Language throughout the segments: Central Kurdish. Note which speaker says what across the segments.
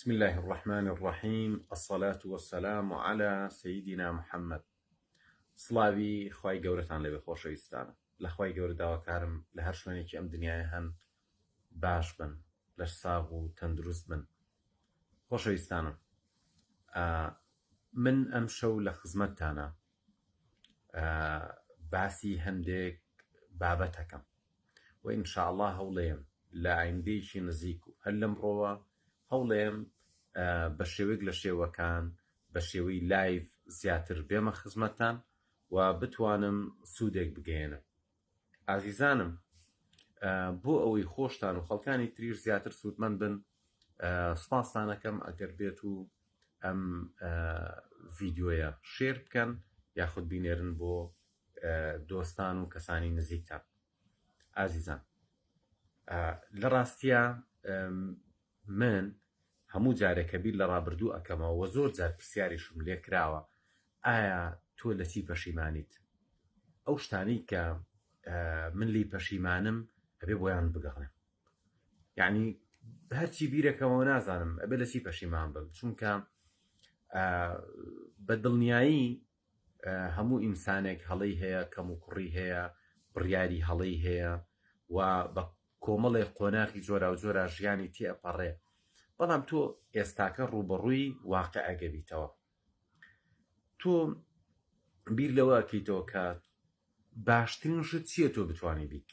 Speaker 1: بسم الله الرحمن الرحيم الصلاة والسلام على سيدنا محمد. سڵاوی خوای گەورەتان لەوێ خۆشەویستانە. لە خوای گەورە داواکارم لە هەر شوێنێکی ئەم دنیای هەن باش بن، لەش ساغ و تەندروست بن. خۆشەویستانم، من ئەم شەو لە خزمەتتانە باسی هەندێک بابەتەکەم و ئینشاءالله هەوڵێم لە ئایندەیەکی نزیک و هەر لەمڕۆوە هەوڵێم بە شێوەیەک لە شێوەکان بە شێوەی لایڤ زیاتر بێمە خزمەتتان و بتوانم سوودێک بگەێنم. ئازیزانم، بۆ ئەوەی خۆشتان و خەڵکانی تریش زیاتر سوودمەند بن، سوپاستان دەکەم ئەگەر بێت و ئەم ڤیدیۆیە شێر بکەن یاخود بینێرن بۆ دۆستان و کەسانی نزیکتان. ئازیزان، لە ڕاستیە من هەموو جارێکە بیر لە ڕابردوو ئەکەمەوە و زۆر جار پرسیاریشم لێ کراوە، ئایا تۆ لە چی پەشیمانیت؟ ئەو شتانەی کە من لی پەشیمانم ئەبێ بۆیان بگەڕێم، یعنی هەرچی بیرەکەمەوە نازانم ئەبێ لە چی پەشیمان بم، چونکە بە دڵنیایی هەموو ئینسانێک هەڵەی هەیە، کەم و کوڕی هەیە، بڕیاری هەڵەی هەیە و بە کۆمەڵێک قۆناغی جۆرا و جۆرا ژیانی تێئەپەڕێ. بەڵام تۆ ئێستاکە ڕوبەڕووی واقعەکە بیتەوە. تۆ بیر لەوە ئەکەیتەوە کە باشترین شت چییە تۆ بتوانی بیت؟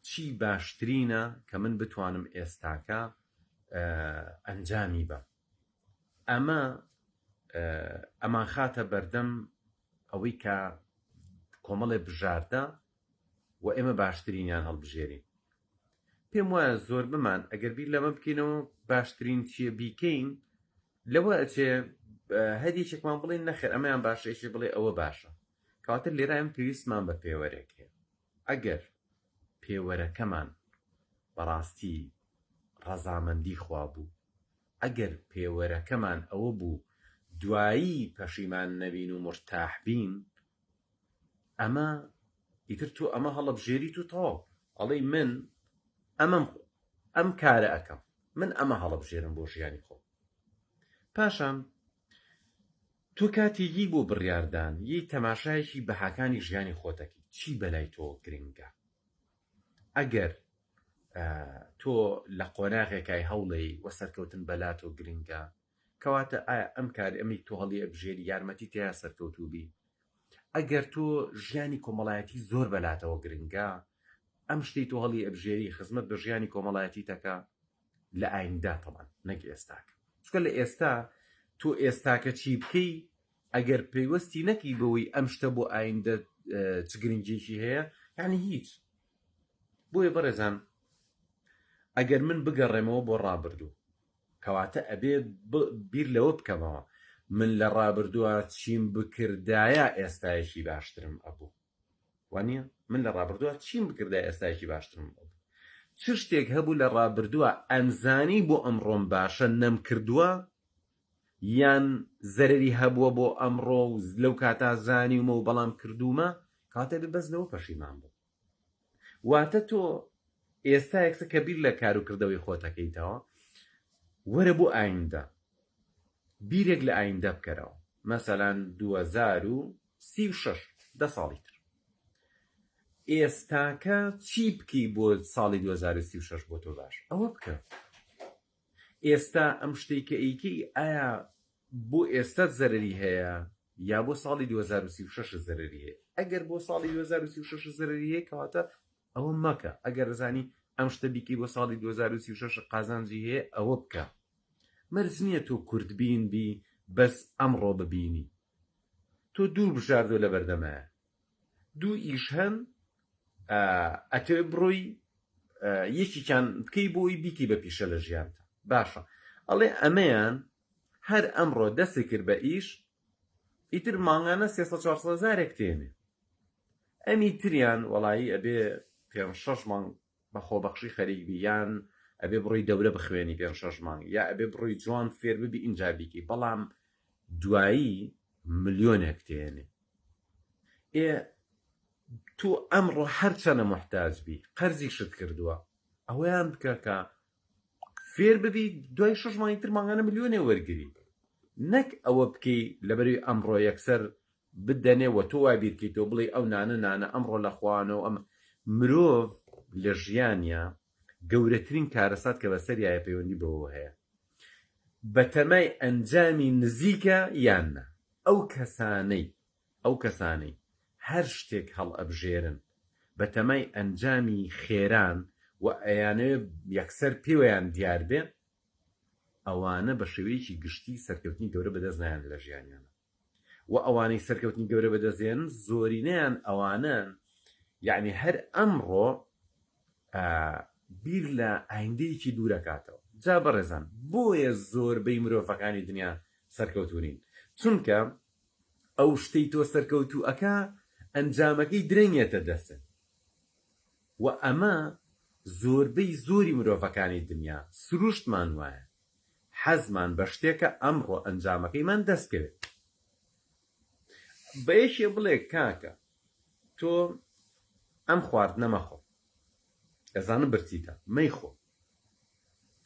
Speaker 1: چی باشترینە کە من بتوانم ئێستاکە ئەنجامی بە؟ ئەمان خاتە بەردەم ئەوەی کە کۆمەڵێ بژاردە و ئێمە باشترینیان هەڵبژێرین. پێم وایە زۆر بمان ئەگەر بیر لەمە بکەینەوە باشترین چیە بیکەین، لەوە ئەچێ هەدیێکێکمان بڵێن نەخێر ئەمەیان باشە، ئێشێ بڵێ ئەوە باشە. کەواتر لێرە ئەم پێویستمان بە پێوەرێک هەیە. ئەگەر پێوەرەکەمان بەڕاستی ڕەزامەندی خوا بوو، ئەگەر پێوەرەکەمان ئەوە بوو دوایی پەشیمان نەبین و مرتاح بین، ئەمە ئیتر تۆ ئەمە هەڵەبژێریت و تەواو ئەڵێی من ئەم کارە ئەەکەم، من ئەمە هەڵەبژێرم بۆ ژیانی خۆ. پاشان تۆ کاتێکی بۆ بڕیاردان یەی تەماشایەکی بەهاکانی ژیانی خۆتەکەی، چی بەلای تۆ گرنگە؟ ئەگەر تۆ لە قۆناغێکای هەوڵی وە سەرکەوتن بەلا تۆ گرنگە، کەواتە ئایا ئەم کار ئەمەی تۆ هەڵی ئەبژێری یارمەتی تیا سەرکەوتوو بی؟ ئەگەر تۆ ژیانی کۆمەڵایەتی زۆر بەلاتەوە گرنگە، ئەم شتەی تۆ هەڵی ئەبژێری خزمەت بە ژیانی کۆمەڵایەتی تەکە لە ئایندا تەمان، نەک ئێستاکە. چونکە لە ئێستا تۆ ئێستاکە چی بکەی ئەگەر پەیوەستی نەکی بەوەی ئەم شتە بۆ ئایندە چ گرنگێکی هەیە، یعنی هیچ. بۆیە بەڕێزان، ئەگەر من بگەڕێمەوە بۆ ڕابردوو، کەواتە ئەبێ بیر لەوە بکەمەوە من لە ڕابردووە چیم بکردایە ئێستایەکی باشترم ئەبوو، وانە من لە ڕابردووە چیم بکردای ئێستایەکی باشترم ئەبوو. چ شتێک هەبوو لە ڕابردووە ئەنزانی بۆ ئەمڕۆم باشە نەم کردووە، یان زەرری هەبووە بۆ ئەمڕۆ و لەو کاتا زانیومە و بەڵام کردومە، کاتە بەس لەوە پەشیمان بوو. واتە تۆ ئێستا یەکسە کە بیر لە کار و کردەوەی خۆتەکەیتەوە، وەرە بۆ ئایندە بیرێک لە ئایندە بکەرەوە. مەسەلەن 2036 10 ساڵی تر ئێستاکە چی بکەی بۆ ساڵی 2036 بۆ تۆ باش؟ ئەوە بکە. ئێستا ئەم شتەی کە ئەیکەی ئایا بۆ ئێستت زەرری هەیە یا بۆ ساڵی 2036 زەرری هەیە؟ ئەگەر بۆ ساڵی 2036 زەرری هەیە کەواتە ئەوە مەکە. ئەگەر زانی ئەم شتە بیکەی بۆ ساڵی 2036 قازانجی هەیە، ئەوە بکە. مەرج نییە تۆ کوردبین بی بەس ئەمڕۆ ببینی. تۆ دوو بژاردۆ لە بەردەمایە، دوو ئیش هەن، ئەتێ بڕۆی یەکیان بکەی بۆی بیکی بە پیشە لە ژیانتە. باشە، ئەڵێ ئەمەیان هەر ئەمڕۆ دەستی کرد بە ئیش، ئیتر ماڵانە 300-400 هەزارێک تێنێ. ئەمی تریان وەڵایی ئەبێ 5-6 مانگ بە خۆبەخشی خەریکبی، یان ئەبێ بڕۆی دەورە بخوێنی 5-6 مانگ، یا ئەبێ بڕۆی جوان فێر ببی ئینجا بیکی، بەڵام دوایی ملیۆنێک تێنێ. تۆ ئەمڕۆ هەرچەنە محتاج بی، قەرزی شت کردووە، ئەوەیان بکە کە فێر ببی دوای 6 مانگی تر ماگانە ملیۆنێ وەرگری نەک ئەوە بکەی لەبەروی ئەمڕۆ یەکسەر بدەنێەوە تۆ وای بیرکەیتەوە بڵێ ئەو نانە ئەمڕۆ لە خوانەوە ئەمە مرۆڤ لە ژیانیا گەورەترین کارەسات کە بەسەریایە پەیوەندی بەوە هەیە بەتەمای ئەنجامی نزیکە یاننا ئەو کەسانەی هەر شتێک هەڵ ئەبژێرن بەتەمای ئەنجامی خێران و ئەیانەوێ یەکسەر پێوەیان دیار بێ ئەوانە بە شێوەیەکی گشتی سەرکەوتنی گەورە بەدەست نایان لە ژیانیانە و ئەوانەی سەرکەوتنی گەورە بەدەستێن زۆرینەیان ئەوانن یعنی هەر ئەمڕۆ بیر لە ئایندەیەکی دوورەکاتەوە جا بەڕێزان بۆیە زۆربەی مرۆڤەکانی دنیا سەرکەوتوونین چونکە ئەو شتەی تۆ سەرکەوتوو ئەکا ئەنجامەکەی درەنگێتە دەستن و ئەمە زۆربەی زۆری مرۆڤەکانی دنیا سروشتمان وایە حەزمان بە شتێکە ئەمڕۆ ئەنجامەکەیمان دەستکەوێت بە یەکێ بڵێ کاکە تۆ ئەم خواردنە مەخۆ ئەزانم برچیتە مەیخۆ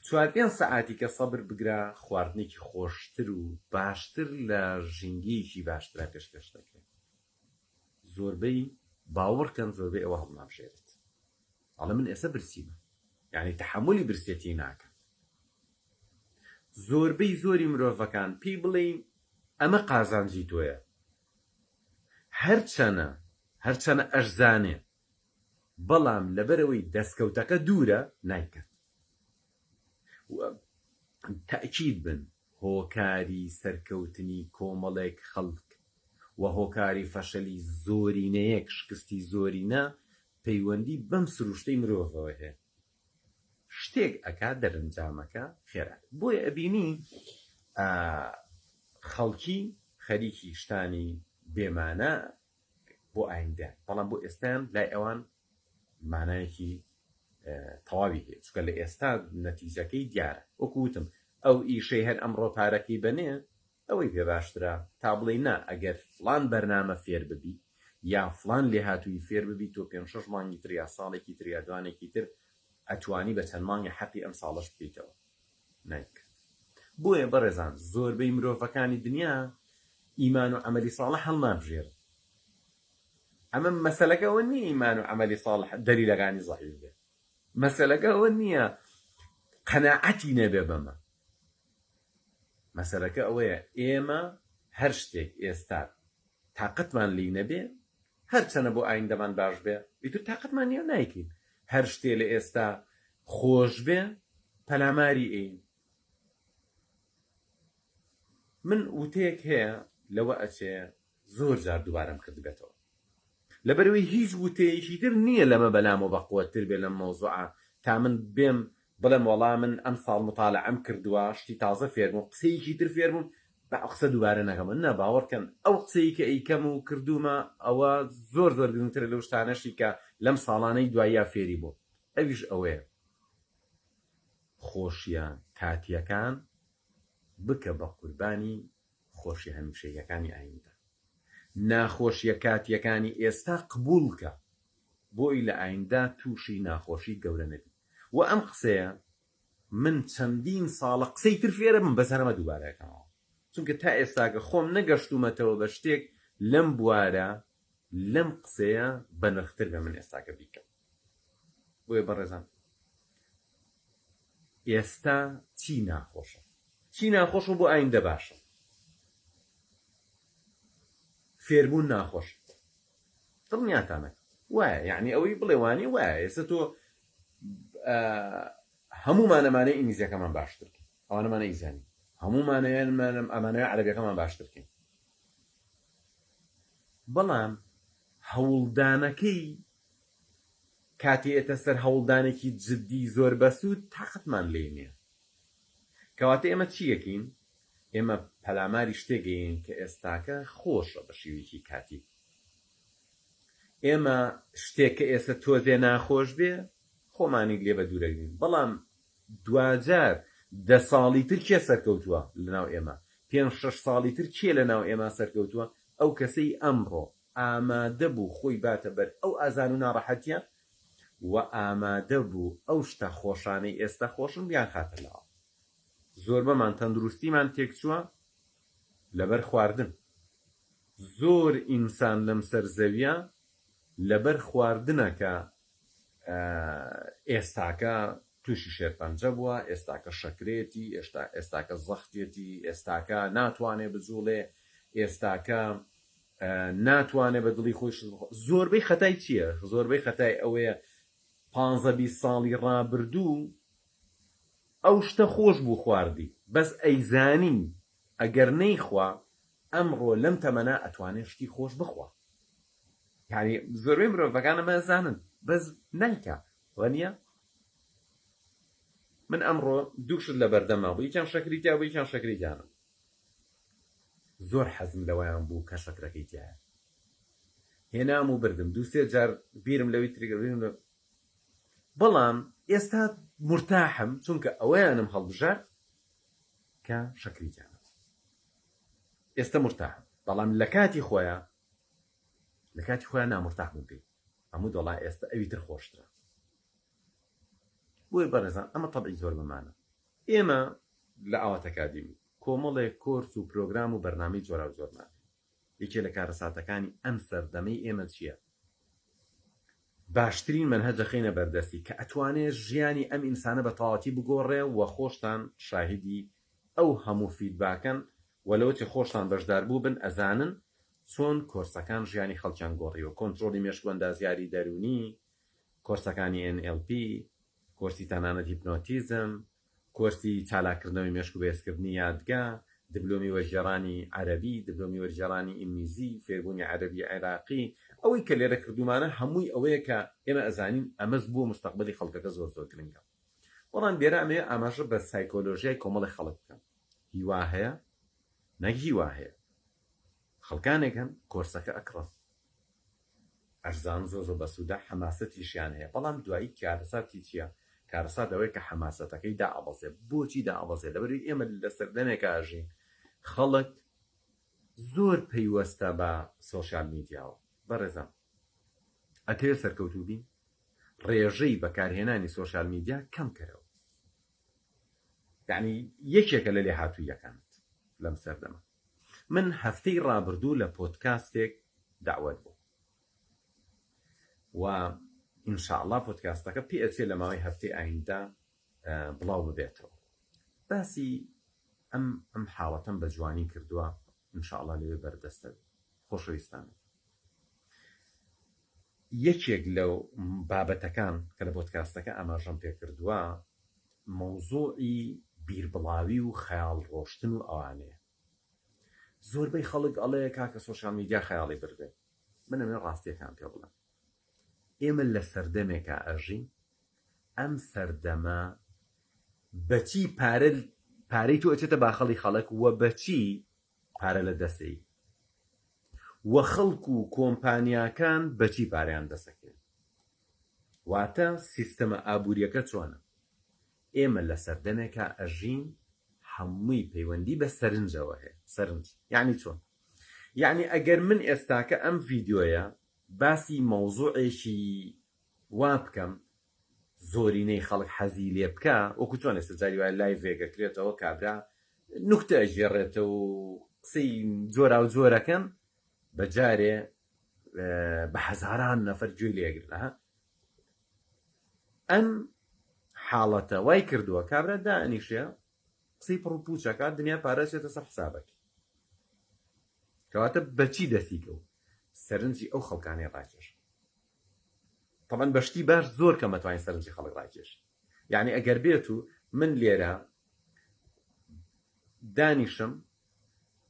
Speaker 1: 4-5 سەعاتی کە سەبر بگرا خواردنێکی خۆشتر و باشتر لە ژینگەیەکی باشترا پێشکەش دەکرێت زۆربەی باوەڕکەن زۆربەی ئەوە هەڵنابژێرێت ئەڵێ من ئێستا برسیمە یعنی تەحملی برسێتی ناکەم زۆربەی زۆری مرۆڤەکان پێی بڵێین ئەمە قازانجی تۆیە هەرچەنە ئەشزانێ بەڵام لەبەرەوەی دەستکەوتەکە دوورە نایکات تەئکید بن هۆکاری سەرکەوتنی کۆمەڵێک خەڵک و هۆکاری فەشەلی زۆرینەیەک شکستی زۆرینە پەیوەندی بەم سروشتەی مرۆڤەوە هەیە شتێک ئەکا دەرەنجامەکە خێرا بۆیە ئەبینی خەڵکی خەریکی شتانی بێمانە بۆ ئایندە بەڵام بۆ ئێستان لای ئەوان مانایەکی تەواوی هەیە چونکە لە ئێستا نەتیجەکەی دیارە وەکوتم ئەو ئیشەی هەر ئەمڕۆ پارەکەی بەنێ ئەوەی پێ باشترە تا بڵێ نا ئەگەر فڵان بەرنامە فێر ببی یا فڵان لێ هاتووی فێر ببی تۆ 5-6 مانگی تر یا ساڵێکی تر یا دوانێکی تر ئەتوانی بە چەند مانگی حەقی ئەم ساڵەش بکەیتەوە نایکە بۆیە بەڕێزان زۆربەی مرۆڤەکانی دنیا ئیمان و عەمەلی ساڵح هەڵنابژێرن ئەمە مەسەلەکە ئەوە نییە ئیمان و عەمەلی ساڵح دەلیلەکانی زەحیح بێ مەسەلەکە ئەوە نییە قەناعەتی نەبێ بەمە مەسەلەکە ئەوەیە ئێمە هەر شتێک ئێستا تاقەتمان لی نەبێ هەرچەنە بۆ ئایندەمان باش بێ ئیتر تاقەتمان نییە نایکەین هەر شتێ لە ئێستا خۆش بێ پەلاماری ئین من وتەیەک هەیە لەوە ئەچێ زۆر جار دووبارەم کرد بێتەوە لەبەرەوەی هیچ وتەیەکی تر نییە لەمە بەلامەوە بەقووەتر بێ لەم مەوزوعە تا من بێم بڵێم وەڵام من ئەم ساڵ مطالعەم کردووە شتی تازە فێربووم قسەیەکی تر فێربووم بە ئەو قسە دووبارە نەکەم نە باوەڕکەن ئەو قسەی کە ئەیکەم و کردومە ئەوە زۆر گرنگتر لەو شتانەشی کە لەم ساڵانەی دواییە فێری بوو ئەویش ئەوەیە خۆشیە کاتیەکان بکە بە قوربانی خۆشی هەمیشەیەکانی ئایندە ناخۆشیە کاتیەکانی ئێستا قبولکە بۆی لە ئایندە تووشی ناخۆشی گەورە نەبی و ئەم قسەیە من چەندین ساڵە قسەی تر فێرە من بەسەرمە دووبارەکەمەوە چونکە تا ئێستاکە خۆم نەگەشتومەتەوە بە شتێک لەم بوارە لەم قسەیە بە نرختر بە من ئێستاکە بیکەم بۆیە بەڕێزان ئێستا چی ناخۆشە بۆ ئایندە باشە فێربوون ناخۆش دڵنیاتانەکە وایە یعنی ئەوەی بڵێوانی وایە ئێستا تۆ هەمومانەمانەی ئینگلیزیەکەمان باشترکە ئەوانەمانە ئیزانی ئەمانەیە عەرەبیەکەمان باشترکەین بەڵام هەوڵدانەکەی کاتی ئێتە سەر هەوڵدانێکی جددی زۆر بەسوود تاقەتمان لێ نییە کەواتە ئێمە چیەکەین ئێمە پەلاماری شتێکین کە ئێستاکە خۆشە بە شێوەیەکی کاتی ئێمە شتێک کە ئێستا تۆزێ ناخۆش بێ خۆمانی لێ بە دوورەگرین بەڵام دوجار 10 ساڵی تر کێ سەرکەوتووە لەناو ئێمە 5-6 ساڵی تر کێ لەناو ئێمە سەرکەوتووە ئەو کەسەی ئەمڕۆ ئامادە بوو خۆی باتە بەر ئەو ئازار و ناڕەحەتیە و ئامادە بوو ئەو شتە خۆشانەی ئێستا خۆشن بیان خاتەلەوە. زۆربەمان تەندروستیمان تێکچووە لەبەر خواردن. زۆر ئینسان لەم سەرزەویە لەبەر خواردنە کە ئێستاکە تووشی شێرپەنجە بووە، ئێستاکە شەکرێتی، ئێستاکە زەختێتی، ئێستاکە ناتوانێ بجوڵێ، ئێستاکە ناتوانێ بە دڵی خۆش. زۆربەی خەتای چییە؟ زۆربەی خەتای ئەوەیە 15-20 ساڵی ڕابردوو ئەو شتە خۆش بوو خواردی، بەس ئەیزانی ئەگەر نەیخوا ئەمڕۆ لەم تەمەنە ئەتوانێت شتی خۆش بخوا. یعنی زۆربەی مرۆڤەکانە مەزانن بەس نایکە وەنیە. من ئەمڕۆ دووشت لە بەردەما بوو، یەکیان شەکریتیا بوو، یەکیان شەکریتیانە. زۆر حەزم لەوەیان بوو کە شەکرەکەی تایە، هێنام و بردم 2-3 جار بیرم لەوی تریگەڕیم لە، بەڵام ئێستا مرتاحم چونکە ئەوەیانم هەڵبژار کە شەکریتیانە. ئێستا مرتاحم، بەڵام لە کاتی خۆیان نامرتاح بووم پێی، هەموو دەڵا ئێستا ئەوی تر خۆشترە. بۆیە بەڕێزان ئەمە تەبعی زۆر بمانە. ئێمە لە ئاوات ئەکادیمی کۆمەڵێک کۆرس و پرۆگرام و بەرنامەی جۆرا و جۆرمان. یەکێ لە کارەساتەکانی ئەم سەردەمەی ئێمە چییە؟ باشترین منهەجە خینە بەردەستی کە ئەتوانێت ژیانی ئەم ئینسانە بە تەواوەتی بگۆڕێ و خۆشتان شاهدی ئەو هەموو فیدباکەن وەلەوەتی خۆشتان بەشدار بوو بن ئەزانن چۆن کۆرسەکان ژیانی خەڵکیان گۆڕیوە. کۆنتڕۆلی مێشک و ئەندازیاری دەرونی، کۆرسەکانی NLP، کۆرسی تەنانەت هیپنۆتیزم، کۆرسی چالاکردنەوەی مێشک و بەهێزکردنی یادگا، دیبلۆمی وەرگێڕانی عەرەبی، دیبلۆمی وەرگێڕانی ئینگلیزی، فێربوونی عەرەبی عێراقی. ئەوەی کە لێرە کردومانە هەمووی ئەوەیە کە ئێمە ئەزانین ئەمەش بووە مستەقبەلی خەڵکەکە زۆر زۆر گرنگە. بەڵام لێرە ئەمێ ئاماژە بە سایکۆلۆژیای کۆمەڵی خەڵک بکەن. هیوا هەیە؟ نەک هیوا هەیە. خەڵکانێک هەن کۆرسەکە ئەکڕن، ئەرزان زۆر بە سوودا حەماسەتیشیان هەیە، بەڵام دوایی کارەساتی چییە؟ کارەسات ئەوەیە کە حەماسەتەکەی دائەبەزێ. بۆچی دائەبەزێ؟ لەبەرەوەی ئێمە لە سەردەمێکە ئاژین خەڵک زۆر پەیوەستە بە سۆشیال میدیاوە. بەڕێزان ئەتەوێت سەرکەوتوو بین، ڕێژەی بەکارهێنانی سۆشیال میدیا کەم کەرەوە. یعنی یەکێکە لە لێ هاتوویەکانت لەم سەردەمە. من هەفتەی ڕابردوو لە پۆدکاستێک داوەت بوو و ئینشاءڵڵا پۆدکاستەکە پێ ئەچێ لە ماوەی هەفتەی ئایندا بڵاو ببێتەوە. باسی ئەم حاڵەتەم بە جوانی کردووە، ئینشاءڵڵا لەوێ بەردەستە خۆشەویستانە. یەکێک لەو بابەتەکان کە لە پۆدکاستەکە ئاماژەم پێ کردووە مەوزوعی بیربڵاوی و خەیاڵ ڕۆشتن و ئەوانەیە. زۆربەی خەڵک ئەڵێ کاکە سۆشیال میدیا خەیاڵی بردێ. من ئەمێ ڕاستیەکان پێ بڵێم. ئێمە لە سەردەمێکە ئەژین، ئەم سەردەمە بەچی پارەی تۆ ئەچێتە باخەڵی خەڵک و بەچی پارە لە دەستەی و خەڵک و کۆمپانیاکان بەچی پارەیان دەسەکرێت. واتە سیستەمە ئابوووریەکە چۆنە؟ ئێمە لە سەردەمێکە ئەژین هەمووی پەیوەندی بە سەرنجەوە هەیە. سەرنج یعنی چۆن؟ یعنی ئەگەر من ئێستاکە ئەم ڤیدیۆیە باسی مەوزوعێکی وا بکەم زۆرینەی خەڵک حەزی لێ بکە، وەکو چۆن ئێستا جاری وایە لایڤێگەکرێتەوە کابرا نوکتە ئەژێڕێتەوە و قسەی جۆرا و جۆرەکەن بەجارێ بە حەزاران نەفەر گوێی لێگرن. ئەم حاڵەتە وای کردووە کابرا دائنیشێ قسەی پڕ و پوچەکە دنیا پارەچێتە سەر حسابەکە. کەواتە بەچی دەستیکەوت؟ سەرنجی ئەو خەڵکانەی ڕاکێش. طبعاً بەشتی باش زۆر کە مەتوانین سەرنجی خەڵک ڕاکێش. یعنی ئەگەر بێت و من لێرە دانیشم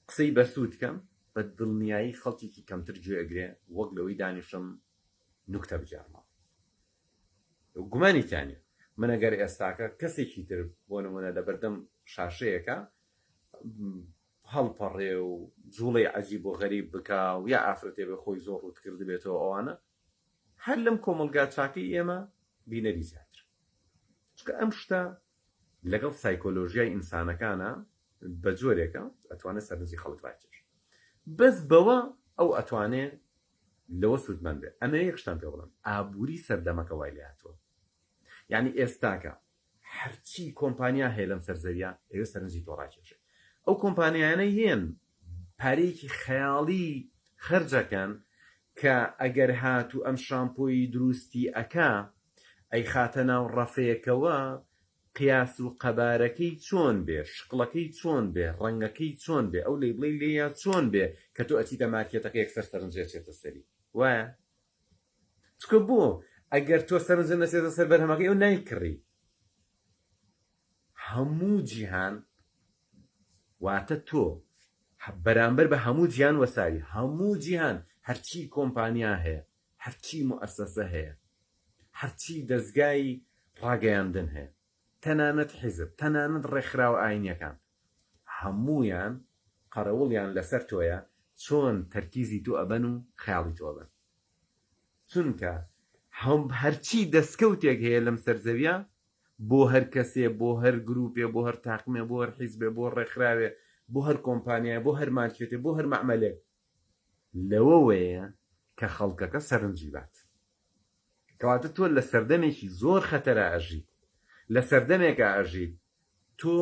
Speaker 1: قسەی بەسوود کەم بە دڵنیایی خەڵکێکی کەمتر گوێ ئەگرێ وەک لەوەی دانیشم نوکتە بجارمەوە. گومانی تیانێ من ئەگەر ئێستاکە کەسێکی تر بۆ نمونە لە بەردەم شاشەیەکە هەڵپەڕێ و جوڵەی عەجیب و غەریب بکا و یا ئافرەتێ بە خۆی زۆر ڕوت کرد بێتەوە، ئەوانە هەر لەم کۆمەلگا چاکەی ئێمە بینەری زیاتر. چونکە ئەم شتە لەگەڵ سایکۆلۆژیای ئینسانەکانە بە جۆرێکە ئەتوانێت سەرنجی خەڵک ڕاکێش. بەس بەوە ئەو ئەتوانێت لەوە سوودمەند بێ. ئەمە یەکشتان پێ بڵم ئابووری سەردەمەکە وای لێ هاتووە. یعنی ئێستاکە هەرچی کۆمپانیا هەیە لەم سەرزەویە ئێوە سەرنجی تۆ ڕاکێشێ. ئەو کۆمپانیانە هێن پارەیەکی خەیاڵی خەرجەکەن کە ئەگەر هاتوو ئەم شامپۆی دروستی ئەکا ئەی خاتە ناو ڕەفەیەکەوە قیاس و قەبارەکەی چۆن بێ، شقڵەکەی چۆن بێ، ڕەنگەکەی چۆن بێ، ئەو لێبڵەی لێیە چۆن بێ کە تۆ ئەچیتە مارکێتەکە یەکسەر سەرنجێ چێتە سەری وایە. چکە بۆ ئەگەر تۆ سەرنجە نەچێتە سەر بەرهەمەکەی ئەو نایکڕی. هەموو جیهان واتە تۆ بەرامبەر بە هەموو جیهان وەساری هەموو جیهان هەرچی کۆمپانیا هەیە، هەرچی موئەسسەسە هەیە، هەرچی دەستگای ڕاگەیاندن هەیە، تەنانەت حیزب، تەنانەت ڕێکخراوە ئاینیەکان، هەموویان قەرەوڵیان لەسەر تۆیە چۆن تەرکیزی تۆ ئەبەن و خەیاڵی تۆ ئەبەن. چونکە هەرچی دەستکەوتێک هەیە لەم سەرزەویە بۆ هەر کەسێ، بۆ هەر گروپێ، بۆ هەر تاقمێ، بۆ هەر حیزبێ، بۆ ڕێکخراوێ، بۆ هەر کۆمپانیای، بۆ هەر مارکێتێ، بۆ هەر مەعمەلێک، لەوەوەیە کە خەڵکەکە سەرنجی بات. کەواتە تۆ لە سەردەمێکی زۆر خەتەرە ئەژیت، لە سەردەمێکە ئەژیت تۆ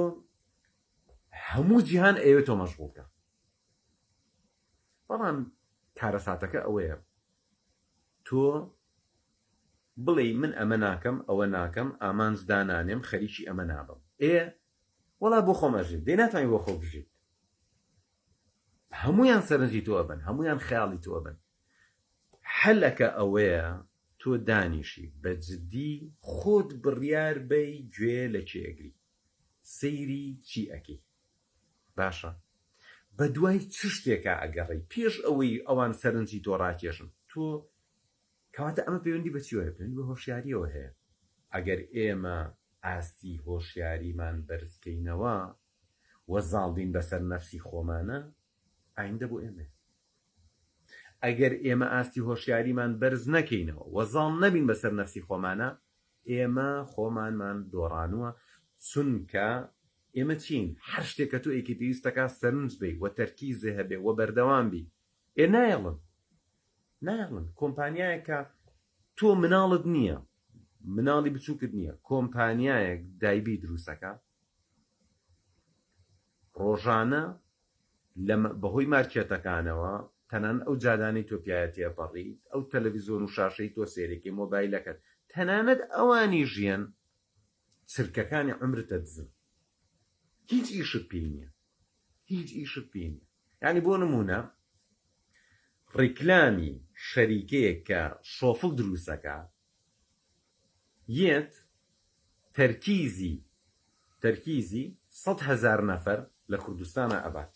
Speaker 1: هەموو جیهان ئەوێ تۆ مەشغوڵکە. بەڵام کارەساتەکە ئەوەیە تۆ بڵێ من ئەمە ناکەم، ئەوە ناکەم، ئامانج دانانێم، خەریکی ئەمە نابم. وەڵا بۆ خۆم ئەژیت، دەی ناتوانین بۆ خۆ بژیت. هەمویان سەرنجی تۆ ئەبن، هەمویان خەیاڵی تۆ ئەبن. حەلەکە ئەوەیە تۆ دانیشی بە جددی خۆت بڕیار بەی گوێ لە کێگری سەیری چی ئەکەی. باشە بە دوای چ شتێکە ئەگەڕی پێش ئەوەی ئەوان سەرنجی تۆ ڕاکێشن. تۆ کەواتە ئەمە پەیوەندی بە چیوەیە؟ پەیوەندی بە هۆشیاریەوە هەیە. ئەگەر ئێمە ئاستی هۆشیاریمان بەرزکەینەوە وەزاڵدین بەسەر نەفسی خۆمانە ئایندە بۆ ئێمە. ئەگەر ئێمە ئاستی هۆشیاریمان بەرز نەکەینەوە وەزاڵ نەبین بەسەر نەفسی خۆمانە ئێمە خۆمانمان دۆڕانووە. چونکە ئێمە چین؟ هەر شتێکە تۆ ئێکی پێویستەکە سەرنج بی وە تەرکیزێ هەبێ وە بەردەوام بی. نایەڵن کۆمپانیایەکە تۆ مناڵت نییە، مناڵی بچووکت نییە، کۆمپانیایەک دایبی دروستەکە ڕۆژانە بەهۆی مارکێتەکانەوە تەنان ئەو جادانەی تۆ پیایەتیە بەڕیت، ئەو تەلەڤیزۆن و شاشەی تۆ سێرێکی مۆبایلەکەت، تەنانەت ئەوانی ژیان چرکەکانی عمرتە دزن. هیچ ئیشت پێی نییە، هیچ ئیشت پێی نییە. یعنی بۆ نمونە ڕیکلامی شەریکەیەک کە شۆفڵ دروستەکە یەت تەرکیزی 100,000 نەفەر لە کوردستانە ئەبات.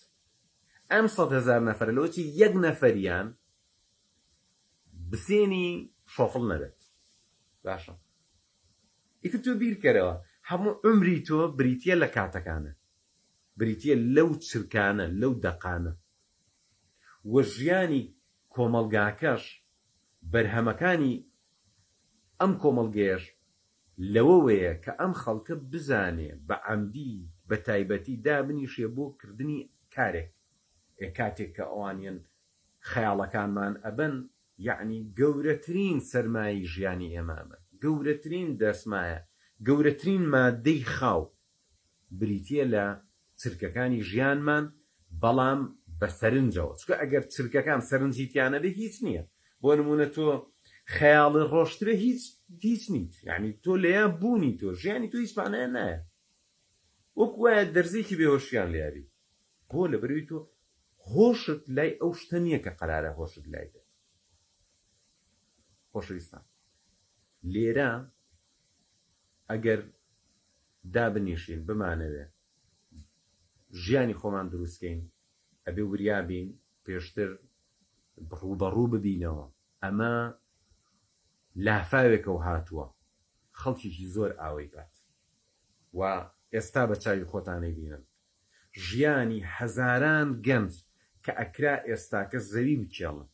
Speaker 1: ئەم 100,000 نەفەر لەوەچی یەک نەفەریان بسێنی شۆفڵ نەبێت. باشە ئیتر تۆ بیرکەرەوە هەموو عمری تۆ بریتیە لە کاتەکانە، بریتیە لەو چرکانە، لەو دەقانە. وە ژیانی کۆمەڵگاکەش بەرهەمەکانی ئەم کۆمەڵگەیەش لەوەوەیە کە ئەم خەڵکە بزانێ بە عەمدی بە تایبەتی دابنیشێ بۆ کردنی کارێک. کاتێک کە ئەوانیان خەیاڵەکانمان ئەبن، یعنی گەورەترین سەرمایی ژیانی ئێمامە، گەورەترین دەرسمایە، گەورەترین مادەی خاو بریتیە لە چرکەکانی ژیانمان، بەڵام بە سەرنجەوە. چکە ئەگەر چرکەکان سەرنجیتیانە بێ هیچ نییە. بۆ نمونە تۆ خەیاڵی ڕۆشترە هیچ نیت، یعنی تۆ لەیە بوونی تۆ ژیانی تۆ هیچ مانایە نایە. وەکو وایە دەرزێکی بێهۆشیان لێبی. بۆ لەبەروی تۆ هۆشت لای ئەو شتە نییە کە قەرارە هۆشت لای بێت. خۆشەویستان لێرە ئەگەر دابنیشین بمانەوێ ژیانی خۆمان دروستکەین، ئەبێ وریابین پێشتر ڕوبەڕوو ببینەوە ئەمە لافاوێکە و هاتووە خەڵکیشی زۆر ئاوەی بات و ئێستا بە چاوی خۆتانەی بینن ژیانی هەزاران گەنج کە ئەکرا ئێستاکە زەوی بکێڵن،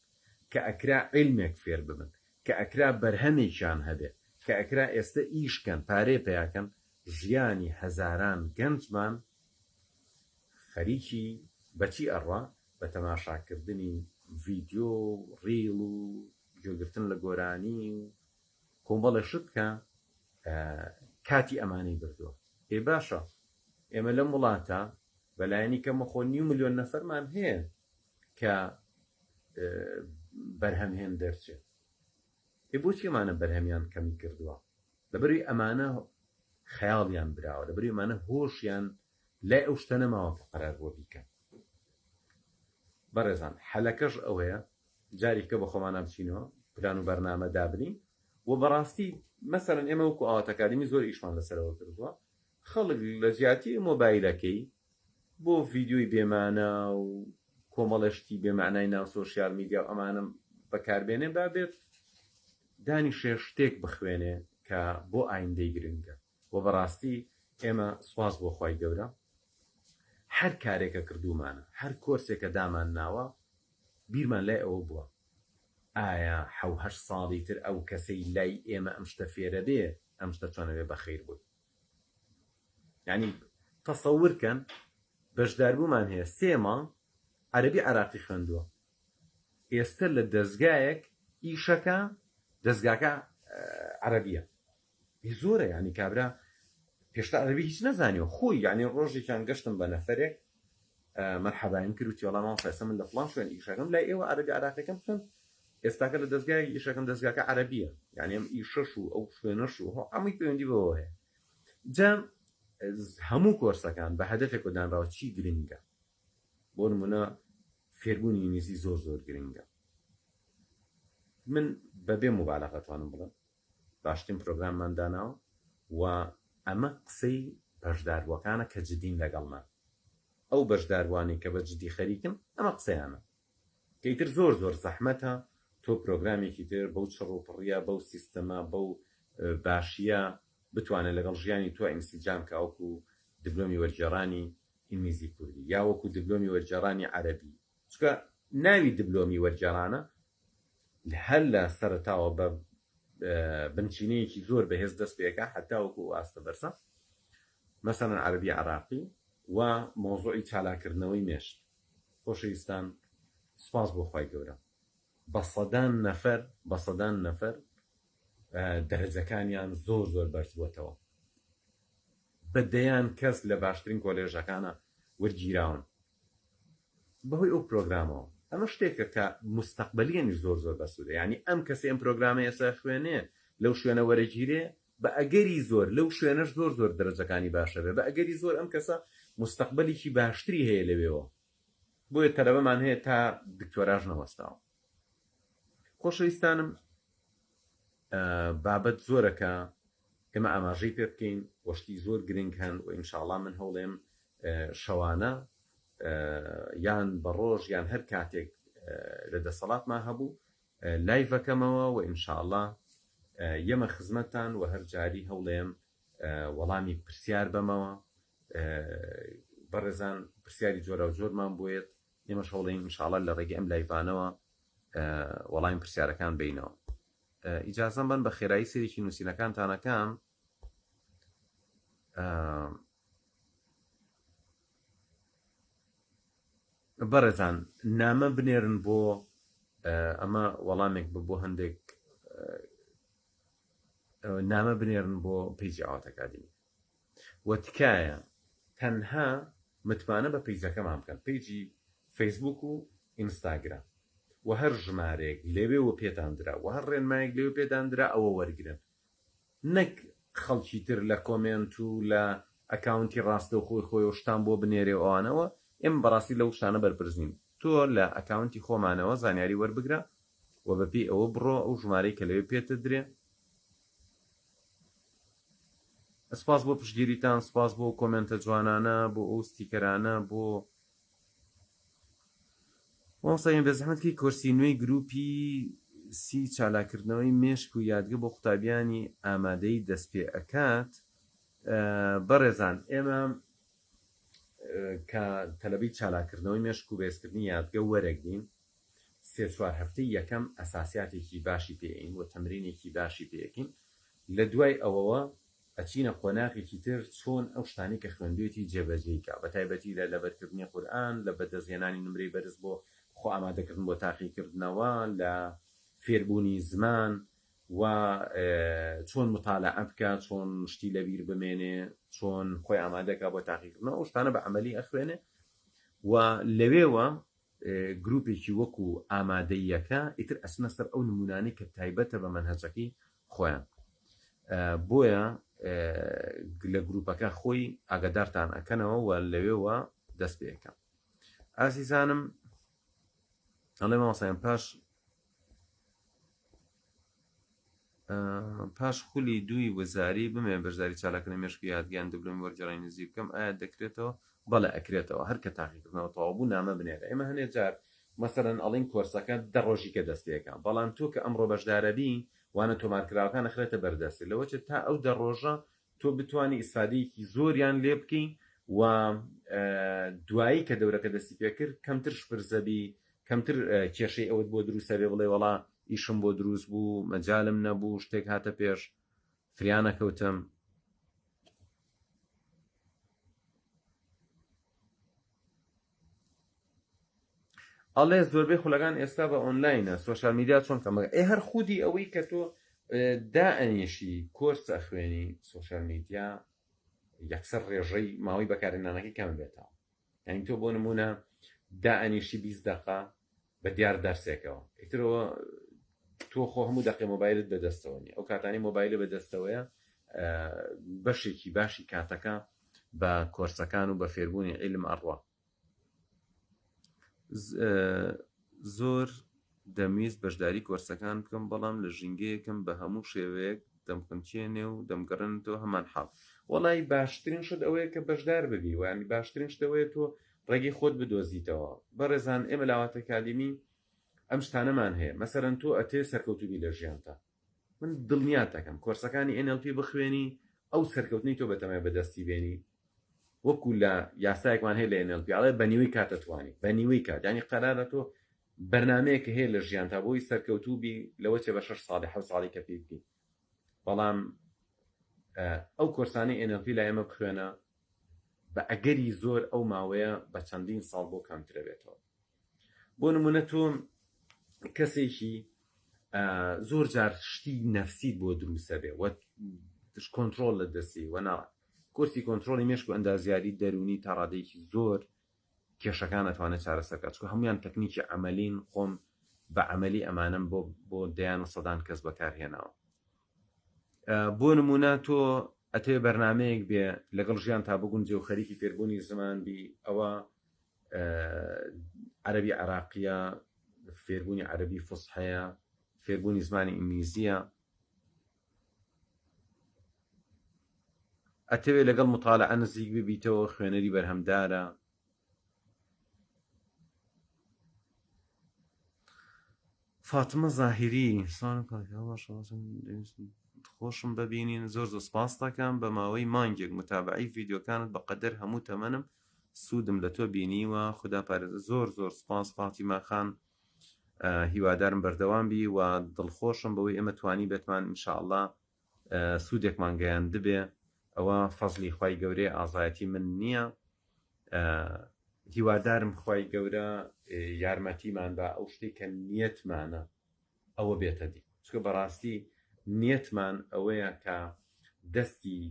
Speaker 1: کە ئەکرا عیلمێک فێر ببن، کە ئەکرا بەرهەمێکیان هەبێ، کە ئەکرا ئێستا ئیشکەن پارێ پێیاکەن، ژیانی هەزاران گەنجمان خەریکی بەچی ئەڕوا؟ بە تەماشاکردنی ڤیدیۆ ڕیڵ و گوێگرتن لە گۆرانی و کۆمەڵە شت کە کاتی ئەمانەی بردووە. باشە ئێمە لەم وڵاتە بەلایەنی کەمەخۆ 9 ملیۆن نەفەرمان هەیە کە بەرهەمهێن دەرچێت. بۆچی ئەمانە بەرهەمیان کەمی کردووە؟ لەبەروی ئەمانە خەیاڵیان براوە، لەبەروی ئەمانە هۆشیان لای ئەو شتە نەماوە کە قەرار بۆ بیکەن. بەڕێزان حەلەکەش ئەوەیە جارێککە بە خۆمانە بچینەوە پلان و بەرنامە دابنین و بەڕاستی مەسەرەن ئێمە وەکو ئاوات ئەکادمی زۆر ئیشمان لەسەرەوە کردووە. خەڵک لە زیاتی مۆبایلەکەی بۆ ڤیدیۆی بێمانە و کۆمەڵەشتی بێمانای ناو سۆشیال میدیا و ئەمانم بەکاربێنێ بابێت دانی شێشتێک بخوێنێ کە بۆ ئایندەی گرنگە. و بەڕاستی ئێمە سوپاس بۆ خۆی گەورە هەر کارێکە کردومانە، هەر کۆرسێکە دامان ناوە بیرمان لای ئەوە بووە ئایا 7 ساڵی تر ئەو کەسەی لای ئێمە ئەم شتە فێرە بێ ئەم شتە چۆنەوێ بەخیر بوو. یعنی تەسەورکەن بەشداربوومان هەیە 3 مانگ عەرەبی عێراقی خوێندووە، ئێستا لە دەستگایەک ئیشەکە دەستگاکە عەرەبیە. زۆرە یعنی کابرا پێشتا عەرەبی هیچ نەزانیوە خۆی، یعنی ڕۆژێکیان گەشتم بە نەفەرێک مەرحەبایم کرد وتی وەڵام ماڵ فەیسە من لە فڵان شوێن ئیشەکەم لای ئێوە عەرەبی عێراقیەکەم بکەن، ئێستاکە لە دەستگای ئیشەکەم دەستگاکە عەرەبیە، یعنی ئەم ئیشەش و ئەو شوێنەش و هەمووی پەیوەندی بەوە هەیە. جا هەموو کۆرسەکان بە هەدەفێک دانراوە چی گرنگە. بۆ نمونە فێربوونی ئینگلیزی زۆر زۆر گرنگە. من بەبێ مبالغە توانم بڵێم باشترین پرۆگراممان داناوە و ئەمە قسەی بەشداربووەکانە کە جدین لەگەڵنا. ئەو بەشداروانی کە بە جدی خەریکن ئەمە قسەیانە کە ئیتر زۆر زۆر زەحمەتە تۆ پرۆگرامێکی تر بەو چڕوپڕیە بەو سیستەمە بەو باشیە بتوانێت لەگەڵ ژیانی تۆ ئینسیجام کە وەکو دیبلۆمی وەرگێڕانی ئینگلیزی کوردی یا وەکو دیبلۆمی وەرگێڕانی عەرەبی، چونکە ناوی دیبلۆمی وەرگێڕانە هەر لە سەرەتاوە بە بنچینەیەکی زۆر بەهێز دەست پێەکە حتا وەکو ئاستە بەرسە مەسەڵەن عەرەبی عێراقی و مۆزوعی چالاکردنەوەی مێشت. خۆشەویستان سوپاس بۆ خۆی گەورە بە سەدان نەفەر دەرەجەکانیان زۆر زۆر بەرز بووەتەوە، بەدەیان کەس لە باشترین کۆلێژەکانە وەرگیراون بەهۆی ئەو پرۆگرامەوە. ئەمە شتێکە کە مستەقبەلیانی زۆر زۆر بەسوودە، یعنی ئەم کەسی ئەم پرۆگرامە ئێستا خوێنێ لەو شوێنە وەرەگیرێ بە ئەگەری زۆر لەو شوێنەش زۆر زۆر دەرەجەکانی باشە بێ، بە ئەگەری زۆر ئەم کەسە مستەقبەلێکی باشتری هەیە لەوێەوە. بۆیە تەلەبەمان هەیە تا دکتۆراژ نەوەستاوە. خۆشەویستانم بابەت زۆرەکە ئێمە ئاماژەی پێ بکەین وەشتی زۆر گرنگ هەن و ئینشاءڵڵا من هەوڵێم شەوانە یان بە ڕۆژ یان هەر کاتێک لە دەسەڵاتمان هەبوو لایڤەکەمەوە و ئینشاءڵڵا یەمە خزمەتان و هەر جاری هەوڵێم وەڵامی پرسیار بەمەوە. بەڕێزان پرسیاری جۆرە و جۆرمان بۆیێت ئێمەش هەوڵێم ئینشاءڵڵا لە ڕێگەی ئەم لایڤانەوە وەڵامی پرسیارەکان بینەوە. ئیجازەم بن بە خێرایی سێریکی نووسینەکانتانەکەم. بەڕێزان نامە بنێرن بۆ ئەمە وەڵامێک بۆ هەندێک نامە بنێرن بۆ پیجی ئاوات ئەکادمی و تکایە تەنها متمانە بە پیجەکەمان بکەن، پیجی فەیسبوک و ئینستاگرام و هەر ژمارەیەک لەوێەوە پێتاندرا و هەر ڕێنمایەک لەوێ پێدانرا ئەوە وەرگرن، نەک خەڵکی تر لە کۆمنت و لە ئەکاونتی ڕاستە و خۆی شتان بۆ بنێرێ ئەوانەوە. ئێمە بەڕاستی لەو شتانە بەرپرسین. تۆ لە ئەکاونتی خۆمانەوە زانیاری وەربگرە و بەپێی ئەوە بڕۆ ئەو ژمارەی کە لەوێ پێتە درێ. سپاس بۆ پشتگیریتان، سپاس بۆ کۆمنتە جوانانە، بۆ ئەو ستیکەرانە، بۆ وەسەین بەزەحمەتکەی کۆرسی نوێی گروپی سی چالاکردنەوەی مێشک و یادگە بۆ قوتابیانی ئامادەی دەست پێ ئەکات. بەڕێزان ئێمە کە تەلەبی چالاکردنەوەی مێشک و بێزکردنی یادگە وەرەگرین 3-4 هەفتەی یەکەم ئەساسیاتێکی باشی پێین و تەمرینێکی باشی پێکین، لە دوای ئەوەوە ئەچینە قۆناغێکی تر چۆن ئەو شتانی کە خوێندوێتی جێبەجێیکە، بە تایبەتی لە لەبەرکردنی قورئان، لە بەدەستهێنانی نمرەی بەرز بۆ خۆ ئامادەکردن بۆ تاقیکردنەوە لە فێربوونی زمان و چۆن مطالعە بکات چۆن شتی لەبیر بمێنێ چۆن خۆی ئامادەکە بۆ تاقیکردنەوە ئەو شتانە بە عەمەلی ئەخوێنێ و لەوێوە گروپێکی وەکو ئامادەیەکە ئیتر ئەچنە سەر ئەو نمونانەی کە تایبەتە بە مەنهەجەکەی خۆیان بۆیە لە گروپەکە خۆی ئاگادارتان ئەکەنەوە و لەوێوە دەست پێەکە. ئازیزانم ئەڵێ مامۆستایان پاش خولی دوی وەزاری بمێ بەشداری چالاکردنی مێشکی یادگیان دبلۆمی وەرگێڕانی نزیک بکەم ئایا دەکرێتەوە؟ بەڵێ ئەکرێتەوە هەر کە تاقیکردنەوە تەواو بوو نامە بنێرە. ئێمە هەنێک جار مەسەرەن ئەڵین کۆرسەکە 10 ڕۆژی کە دەست پێەکە بەڵام تۆ کە ئەمڕۆ بەشدارەبی وانە تۆمارکراوەکان ئەخرێتە بەردەستی لەوەچێت تا ئەو 10 ڕۆژە تۆ بتوانی ئیسفادەیەکی زۆریان لێ بکەی و دوایی کە دەورەکە دەستی پێکرد کەمتر شپرزەبی کەمتر کێشەی ئەوت بۆ دروستە بێ بڵێ وەڵا ئیشم بۆ دروست بوو مەجالم نەبوو شتێک هاتە پێش فریانەکەوتم. ئەڵێ زۆربەی خولەکان ئێستا بە ئۆنلاینە سۆشال میدیا چۆن کەمەکە هەر خودی ئەوەی کە تۆ دائەنیشی کۆرس ئەخوێنی سۆشال میدیا یەکسەر ڕێژەی ماوەی بەکارهێنانەکەی کەم بێتەوە. یعنی تۆ بۆ نمونە دائەنیشی 20 دقە بە دیار دەرسێکەوە ئیترەوە تۆ خۆ هەموو دقی مۆبایلت بەدەستەوە نیە ئەو کاتانی مۆبایلە بەدەستەوەیە بەشێکی باشی کاتەکە بە کۆرسەکان و بە فێربوونی عیلم ئەڕوا. زۆر دەمویست بەشداری کۆرسەکان بکەم بەڵام لە ژینگەیەکم بە هەموو شێوەیەک دەمکەمچێنێ و دەمگەڕێنەوە هەمان حاڵ. وەڵی باشترین شت ئەوەیە کە بەشدار ببی وانی باشترین شتەوەیە تۆ ڕێگەی خۆت بدۆزیتەوە. بەڕێزان ئێمە لاواتە کالیمی ئەم شتانەمان هەیە مەسەرەن تۆ ئەتێ سەرکەوتوبی لە ژیانتا من دڵنیات دەکەم کۆرسەکانی NLP بخوێنی ئەو سەرکەوتنی تۆ بەتەمای بەدەستی بێنی وەکو لە یاسایەکمان هەیە لە NLP ئاڵێ بەنیوەی کاتەتوانی بەنیوەی کات ینی قەرارە تۆ بەرنامەیەکە هەیە لە ژیانتا بۆی سەرکەوتوبی لەوە چێ بە 6 ساڵی 7 ساڵی کە پێ بکەیت بەڵام ئەو کۆرسانی NLP لای ئێمە بخوێنە بە ئەگەری زۆر ئەو ماوەیە بە چەندین ساڵ بۆ کەمترە بێتەوە. بۆ نمونە تۆ کەسێکی زۆر جار شتی نەفسیت بۆ دروستە بێ و کۆنتڕۆل لە دەستی وەنا کورسی کۆنتڕۆلی مێشک و ئەندازیاری دەرونی تا ڕادەیەکی زۆر کێشەکان ئەتوانێت چارەسەرکات چکە هەمویان تەکنیکی عەمەلین خۆم بە عەمەلی ئەمانم بۆ دەیان و سەدان کەس بەکارهێناوە. بۆ نمونە تۆ ئەتێ بەرنامەیەک بێ لەگەڵ ژیان تا بگونجێ و خەریکی فێربوونی زمان بی ئەوە عەرەبی عێراقیە فێربوونی عەرەبی فوسحەیە فێربوونی زمانی ئینگلیزیە ئەتەوێ لەگەڵ مطالعە نزیک ببیتەوە خوێنەری بەرهەمدارە. فاتمە زاهیری خۆشم ببینین زۆر سپاس دەکەم بە ماوەی مانگێک متابعی ڤیدیۆکانت بەقەدەر هەموو تەمەنم سوودم لە تۆ بینیوە خوددا پارێزە. زۆر سپاس فاتیما خان هیوادارم بەردەوام بی و دڵخۆشم بەوەی ئێمە توانی بێتمان ئینشاءڵڵا سوودێکمان گەیاند بێ ئەوە فەزلی خوای گەورەی ئازایەتی من نییە. هیوادارم خوای گەورە یارمەتیمان بە ئەو شتێک کە نیەتمانە ئەوە بێتە دی چکە بەڕاستی نیەتمان ئەوەیە کە دەستی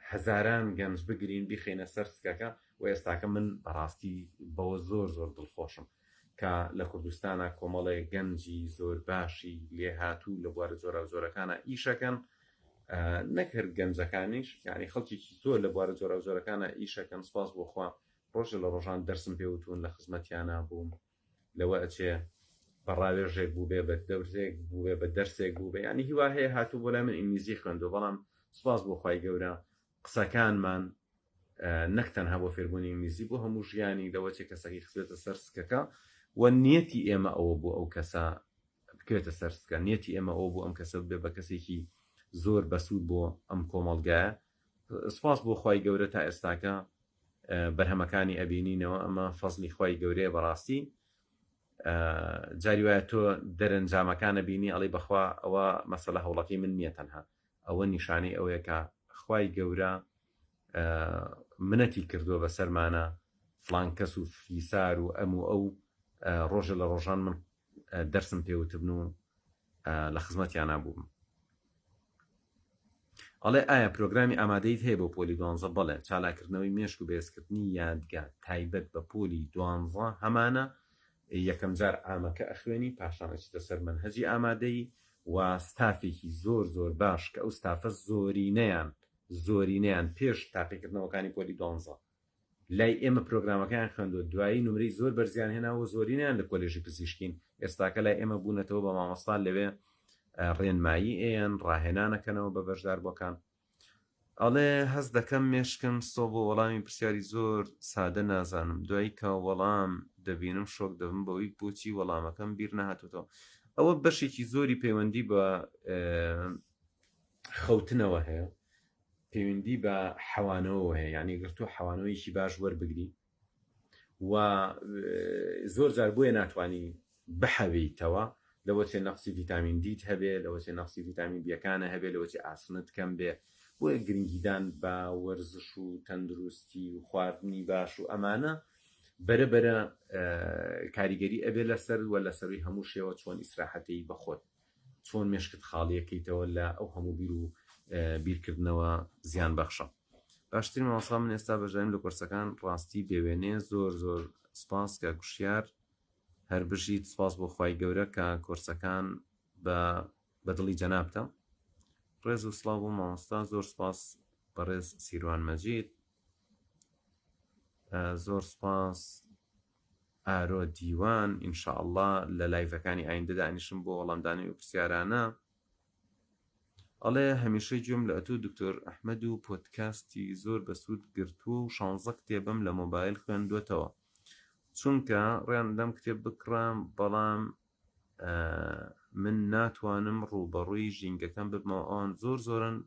Speaker 1: هەزاران گەنج بگرین بیخێنە سەر سکەکە و ئێستاکە من بەڕاستی بەوە زۆر دڵخۆشم کە لە کوردستانە کۆمەڵێک گەنجی زۆر باشی لێ هاتوو لە بوارە جۆرەکانە ئیشەکەن نەکرد گەنجەکانیش یعنی خەڵکیی زۆر لە بوارە جۆرەکانە ئیشەکەن سپاس بۆ خوا ڕۆژە لە ڕۆژان دەرسم پێوتون لە خزمەتیانە بووم لەوە ئەچێ بە ڕاوێژێک بوو بێ بە دەورزێک بوو بێ بە دەرسێک بوو بێ ینی هیوا هەیە هاتوو بۆ لای من ئینگلیزی خوێندووە بەڵام سپاس بۆ خوای گەورە قسەکانمان نەک تەنها بۆ فێربوونی ئینگلیزی بۆ هەموو ژیانی لەوە چێ کەسەکەی خزێتە سەر سکەکە و نیەتی ئێمە ئەوە بوو ئەو کەسە بکوێتە سەر سکە نیەتی ئێمە ئەوە بوو ئەم کەسە بێ بە کەسێکی زۆر بەسوود بۆ ئەم کۆمەڵگایە. سپاس بۆ خوای گەورە تا ئێستاکە بەرهەمەکانی ئەبینینەوە ئەمە فەزلی خوای گەورەیە بەڕاستی. جاری وایە تۆ دەرەنجامەکانە بینی ئەڵێ بەخوا ئەوە مەسەلە هەوڵەکەی من نییە تەنها ئەوە نیشانەی ئەوەیە کە خوای گەورە منەتی کردووە بەسەرمانە فڵان کەس و فیسار و ئەم و ئەو ڕۆژە لە ڕۆژان من دەرسم پێوتبن و لە خزمەتیان نبووم. ئەڵێ ئایا پرۆگرامی ئامادەیت هەیە بۆ پۆلی 12 بەڵێ چالاکردنەوەی مێشک و بێزکردنی یادگار تایبەت بە پۆلی 12 هەمانە یەکەم جار ئامەکە ئەخوێنی پاشانەچیتە سەر منهەجی ئامادەی و ستافێکی زۆر باش کە ئەو ستافە زۆرینەیان پێش تاقیکردنەوەکانی پۆلی 12 لای ئێمە پرۆگرامەکەیان خوێندووە دوایی نمرەی زۆر بەرزیان هێناوە زۆرینیان لە کۆلێژی پزیشکین ئێستاکە لای ئێمە بوونەتەوە بە مامۆستا لەوێ ڕێنمایی ئێن ڕاهێنانەکەنەوە بە بەشدار بۆکان. ئەڵێ هەست دەکەم مێشکم سۆ بۆ وەڵامی پرسیاری زۆر سادە نازانم دوایی کە وەڵام دەبینم شۆک دەبم بەوەی بۆچی وەڵامەکەم بیر نەهاتوتەوە. ئەوە بەشێکی زۆری پەیوەندی بە خەوتنەوە هەیە، پەیوەندی بە حەوانەوە هەیە، یعنی گرتو حەوانەوەیکی باش وەربگری و زۆر جار بۆیە ناتوانانی بحەویتەوە لەوەچێ نەقسی ڤیتامین دیت هەبێ لەوەچێ نەقسی ڤیتامین بیەکانە هەبێ لەوەچێ ئاسنت کەم بێ بۆیە گرنگیدان بە وەرزش و تەندروستی و خواردنی باش و ئەمانە بەرەبەرە کاریگەری ئەبێ لەسەر وە لەسەروی هەموو شێوە چۆن ئیسراحەتی بەخۆت چۆن مێشکت خاڵیەکەیتەوە لە ئەو هەموو بیر و بیرکردنەوە زیان بەخشە. باشترین ماوەسا من ئێستا بەژایم لە کورسەکان ڕاستی بێوێنێ زۆر سپاس کە گوشیار هەر بژیت سپاس بۆ خوای گەورە کە کورسەکان بە دڵی جەنابتە. ڕێز و سڵاو بۆ مامۆستا زۆر سپاس بەڕێز سیروان مەجید، زۆر سپاس ئارۆ دیوان. ئینشاءالله لە لایڤەکانی ئایندە دانیشم بۆ وەڵامدانی و پرسیارانە. ئەڵێ هەمیشەی گوێم لە ئەتۆ دکتۆر ئەحمەد و پۆدکاستی زۆر بەسوود گرتووە و 16 کتێبم لە مۆبایل خوێندوێتەوە چونکە ڕێیان دەم کتێب بکڕام بەڵام من ناتوانم ڕوبەڕووی ژینگەکەم ببمەوە ئەوان زۆرن.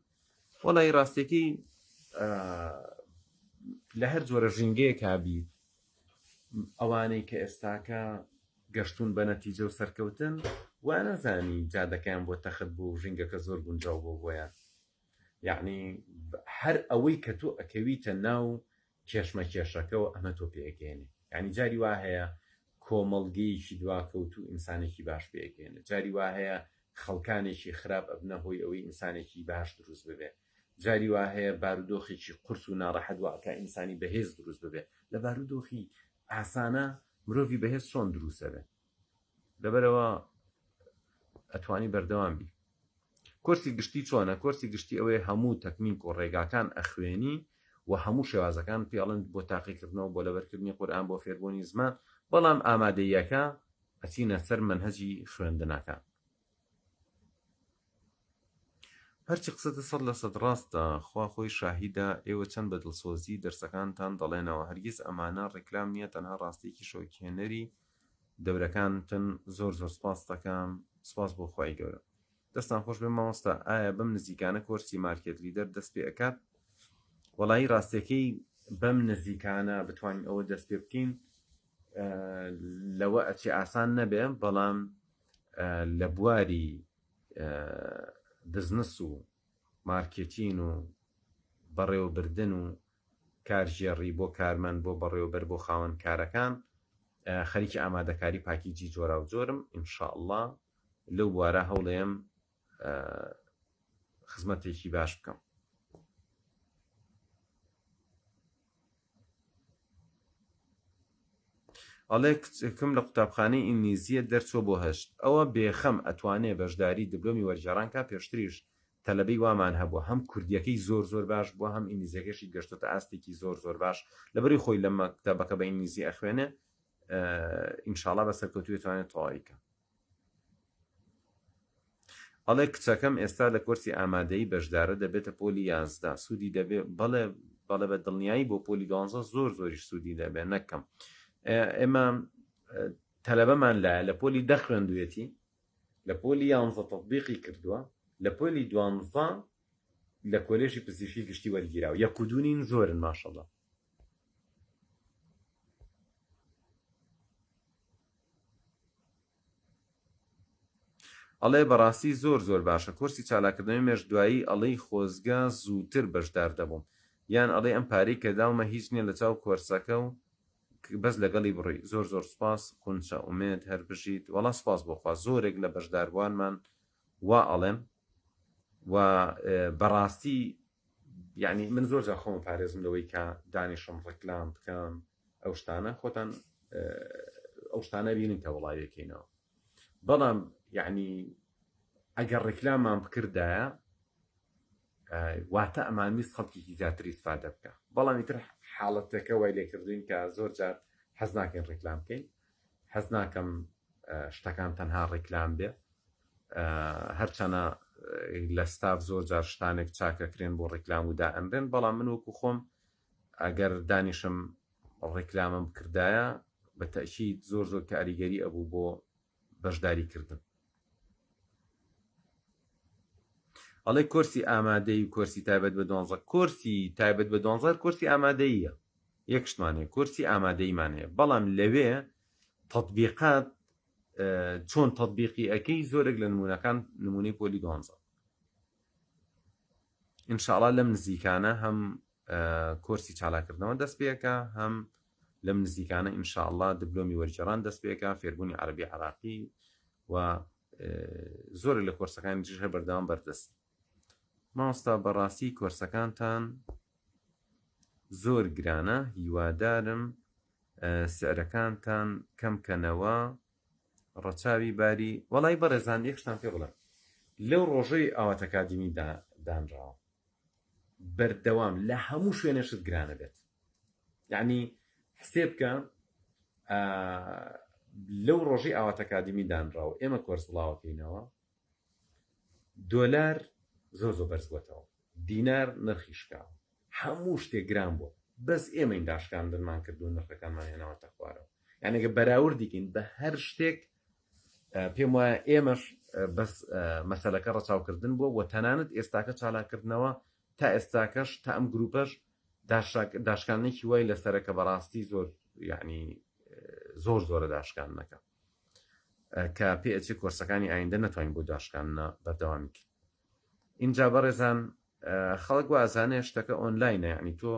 Speaker 1: وەڵی ڕاستێکی لە هەر جۆرە ژینگەیە کابی ئەوانەی کە ئێستاکە گەشتون بە نەتیجە و سەرکەوتن وا نەزانی جادەکەیان بۆ تەخت بوو ژینگەکە زۆر گونجاو بۆ بۆیان، یعنی هەر ئەوەی کە تۆ ئەکەویتە ناو کێشمە کێشەکەەوە ئەمە تۆ پێگەێنێ، یعنی جاری وا هەیە کۆمەڵگەیەکی دواکەوت و ئینسانێکی باش پێگەێنێ، جاری وا هەیە خەڵکانێکی خراپ ئەبنە هۆی ئەوەی ئینسانێکی باش دروست ببێ، جاری وا هەیە بارودۆخێکی قورس و ناڕەحەت واکە ئینسانی بەهێز دروست ببێ. لە بارودۆخی ئاسانە مرۆڤی بەهێز چۆن دروستە بێ؟ لەبەرەوە ئەتوانی بەردەوام بی. کورسی گشتی چۆنە؟ کورسی گشتی ئەوەیە هەموو تەکنیک و ڕێگاکان ئەخوێنی و هەموو شێوازەکان پێڵند بۆ تاقیکردنەوە بۆ لەبەرکردنی قورئان بۆ فێربوونی زمان، بەڵام ئامادەیەکە ئەچینە سەر منهەجی خوێندنەکە. هەرچی قسەتە 100% ڕاستە، خوا خۆی شاهیدە ئێوە چەند بە دڵسۆزی دەرسەکانتان دەڵێنەوە، هەرگیز ئەمانە ڕێکلام نییە، تەنها ڕاستێکی شۆکێنەری دەورەکانتن. زۆر سپاس دەکەم، سپاس بۆ خوای گەورە. دەستان خۆش بێ مامۆستا، ئایا بەم نزیکانە کۆرسی مارکێت لیدەر دەست پێ ئەکات؟ وەڵایی ڕاستیەکەی بەم نزیکانە بتوانین ئەوە دەست پێ بکەین لەوە ئەچی ئاسان نەبێ، بەڵام لە بواری بزنس و مارکێتین و بەڕێوەبردن و کارژێڕی بۆ کارمەند بۆ بەڕێوەبەر بۆ خاوەن کارەکان خەریکی ئامادەکاری پاکیجی جۆرا و جۆرم. ئینشاءالله لەو بوارە هەوڵەیەم خزمەتێکی باش بکەم. ئەڵێ کچکم لە قوتابخانەی ئینگلیزیە دەرچۆ بۆ هەشت، ئەوە بێخەم ئەتوانێ بەشداری دبلۆمی وەرجێڕان کا، پێشتریش تەلەبەی وامان هەبووە، هەم کوردیەکەی زۆر باش بووە، هەم ئینگلیزیەکەشی گەشتۆتە ئاستێکی زۆر باش لەبەری خۆی لە مەکتەبەکە بە ئینگلیزی ئەخوێنێ. ئینشاءالله بە سەرکەوتوی توانێت تەواویکە. ئەڵێ کچەکەم ئێستا لە کورسی ئامادەیی بەشدارە دەبێتە پۆلی 11 سوودی دەبێ؟ بەڵێ بە دڵنیایی بۆ پۆلی 12 زۆریش سوودی دەبێ نەکەم. ئێمە تەلەبەمان لە پۆلی 10 خوێندوێتی، لە پۆلی 11 تەطبیقی کردووە، لە پۆلی 12 لە کۆلێژی پزیشکی گشتی وەرگیراوە، یەک و دوو نین زۆرن ماشەڵڵا. ئەڵێ بەڕاستی زۆر باشە، کورسی چالاکردنەوەی مێژ دوایی ئەڵەی خۆزگە زووتر بەشدار دەبووم، یان ئەڵێ ئەم پارەی کە داومە هیچ نییە لە چاو کۆرسەکە و بەس لەگەڵی بڕی زۆر زۆر سپاس قونچە ئومێد هەر بژیت وەڵا سپاس بۆخوا زۆرێک لە بەشداربوانمان وا ئەڵێم و بەڕاستی یعنی من زۆر جا خۆم پارێزم لەوەی کە دانیشم ڕێکلام بکەم ئەو شتانە خۆتان ئەو شتانە بینن کە وڵایەکەینەوە بەڵام یعنی ئەگەر ڕێکلامان بکردایە واتە ئەمان ویست خەڵکیی زیاتر ئیسفادە بکە بەڵام ئیتر حاڵەتەکە وای لێکردوین کە زۆر جار حەز ناکەین ڕێکلام بکەین حەز ناکەم شتەکان تەنها ڕێکلام بێ هەرچەنە لە ستاف زۆر جار شتانێک چاکەکرێن بۆ ڕێکلام و دائەمرێن بەڵام من وەکو خۆم ئەگەر دانیشم ڕێکلامم بکردایە بە تەئکید زۆر زۆر کاریگەری ئەبوو بۆ بەشداریکردن ئەڵێ کورسی ئامادەی و کورسی تایبەت بە 12 کورسی تایبەت بە 12 کورسی ئامادەییە یەک شتمانەیە کورسی ئامادەیمان هەیە بەڵام لەوێ تەطبیقات چۆن تەطبیقی ئەەکەی زۆرێک لە نمونونەکان نمونەی پۆلی 12 ئینشاءڵڵا لەم نزیکانە هەم کورسی چالاکردنەوە دەست پێەکە هەم لەم نزیکانە ئینشاءڵڵا دیپلۆمی وەرگێڕان دەست پێەکە فێربوونی عەرەبی عێراقی و زۆرێک لە کورسەکانی دیژ هەر بەردەوام بەردەست مامۆستا بەڕاستی کورسەکانتان زۆر گرانە هیوادارم سعرەکانتان کەمکەنەوە ڕەچاوی باری وەڵای بەڕێزان یەک شتان پێ بڵێم لەو ڕۆژەی ئاوات ئەکادیمی دانراوە بەردەوام لە هەموو شوێنێشت گرانە بێت یعنی حسێ بکە لەو ڕۆژەی ئاوات ئەکادیمی دانراوە ئێمە کۆرس بڵاوەکەینەوە دۆلار زۆر زۆر بەرز بووەتەوە دینار نرخی شکاوە هەموو شتێک گران بووە بەس ئێمەی داشکاندنمان کردو نرخەکانمان هێناوەتە خوارەوە یعنی ئەگە بەراوردیکەین بە هەر شتێک پێم وایە ئێمەش بەس مەسەلەکە ڕەچاوکردن بووە و تەنانەت ئێستاکە چالاکردنەوە تا ئێستاکەش تا ئەم گروپەش داشکانێکی وای لەسەرەکە بەڕاستی زۆر یعنی زۆر زۆرە داشکانەکە کە پێچی کۆرسەکانی ئایندە نەتوانین بۆ داشکانە بەردەوامیکە اینجا بەڕێزان خەڵک وازانێ شتەکە ئۆنلاینە یعنی تۆ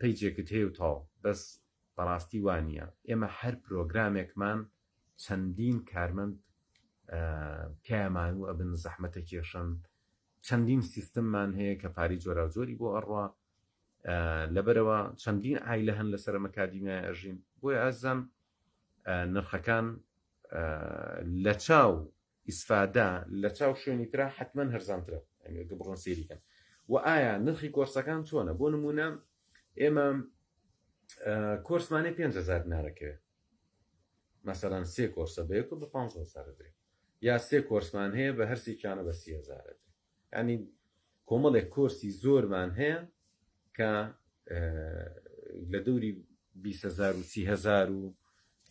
Speaker 1: پیجێکت هەیە و تاو بەس بەڕاستی وانە ئێمە هەر پرۆگرامێکمان چەندین کارمەند پیامان و ئەبن زەحمەتە کێشن چەندین سیستممان هەیە کە پاری جۆرا زۆری بۆ ئەڕوا لەبەرەوە چەندین ئایلە هەن لەسەر ئەکادیمیای ئەژین بۆیە ئازان نرخەکان لە چاو ئیسفادا لە چاو شوێنی ترا حتمما هەرزانترە بڕۆن سێریکەن و ئایا نرخی کۆرسەکان چۆنە بۆ نمونە ئێمە کۆرسمانەی 5,000 دینارەکەوێت مەسەڵەن 3 کۆرسە بەیەک بە 15,000 دەدرێت یا 3 کۆرسمان هەیە بە هەر سێکیانە بە 30,000 دەدرێت ینی کۆمەڵێک کۆرسی زۆرمان هەیە کە لە دەوری 20,000 و 30,000 و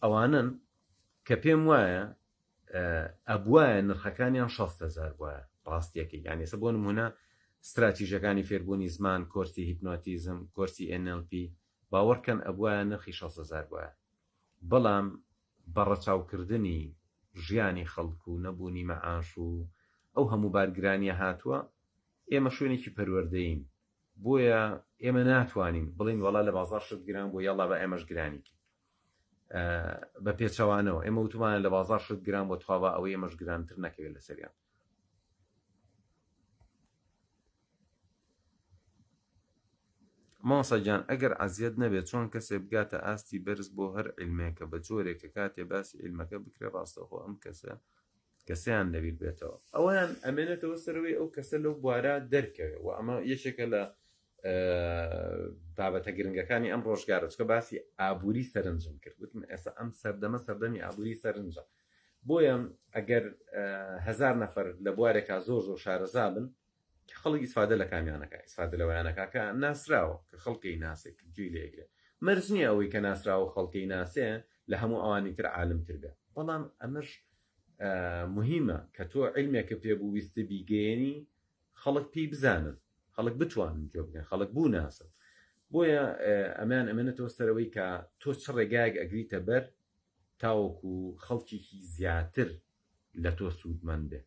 Speaker 1: ئەوانن کە پێم وایە ئەبوایە نرخەکانیان 60,000 بواە ڕاستیەکەی یعنی ئێستا بۆ نمونە استراتیژەکانی فێربوونی زمان کۆرسی هیپنۆتیزم کۆرسی NLP باوەڕکەن ئەبوایە نرخی 60,000 بواە بەڵام بەڕەچاوکردنی ژیانی خەڵکو و نەبوونی مەعاش و ئەو هەموو بارگرانیە هاتووە ئێمە شوێنێکی پەروەردەین بۆیە ئێمە ناتوانین بڵین وەڵا لە بازاڕ شت گران بۆ یاڵا بە ئێمەش گرانیکی بە پێچەوانەوە ئێمە وتمانە لە بازاڕ شت گران بۆ تواوە ئەوەی ئێمەش گرانتر نەکەوێت لە سەریان مۆسەجان ئەگەر عەزیەت نەبێت چۆن کەسێک بگاتە ئاستی بەرز بۆ هەر عیلمێکە بە جۆرێکە کاتێ باسی عیلمەکە بکرێ ڕاستەخۆ ئەم کەسیان لەبیر بێتەوە ئەویان ئەمێنێتەوە سەرەوەی ئەو کەسە لەو بوارە دەرکەوێت و ئەمە یەکێکە لە بابەتە گرنگەکانی ئەم ڕۆژگارە چکە باسی ئابووری سەرنجم کرد وتم ئێستا ئەم سەردەمە سەردەمی ئابووری سەرنجە بۆیە ئەگەر 1000 نەفەر لە بوارێکا زۆر زۆر شارەزا بن کە خەڵک ئیسفادە لە کامیانەکە ئیسفادە لەوەیانەکە کە ناسراوە کە خەڵکی ناسێت گوێی لێگرێ مەرج نییە ئەوەی کە ناسراوە خەڵکی ناسێ لە هەموو ئەوانی تر عالمتر بێ بەڵام ئەمەش مهمە کە تۆ عیلمێکە پێبوو ویستە بیگەێنی خەڵک پێی بزانن خەڵک بتوانن جۆ بگەن خەڵک بوو ناسن بۆیە ئەمان ئەمێنێتەوە سەرەوەی کە تۆ چ ڕێگایەک ئەگریتە بەر تاوەکو خەڵکێکی زیاتر لە تۆ سوودمەند بێ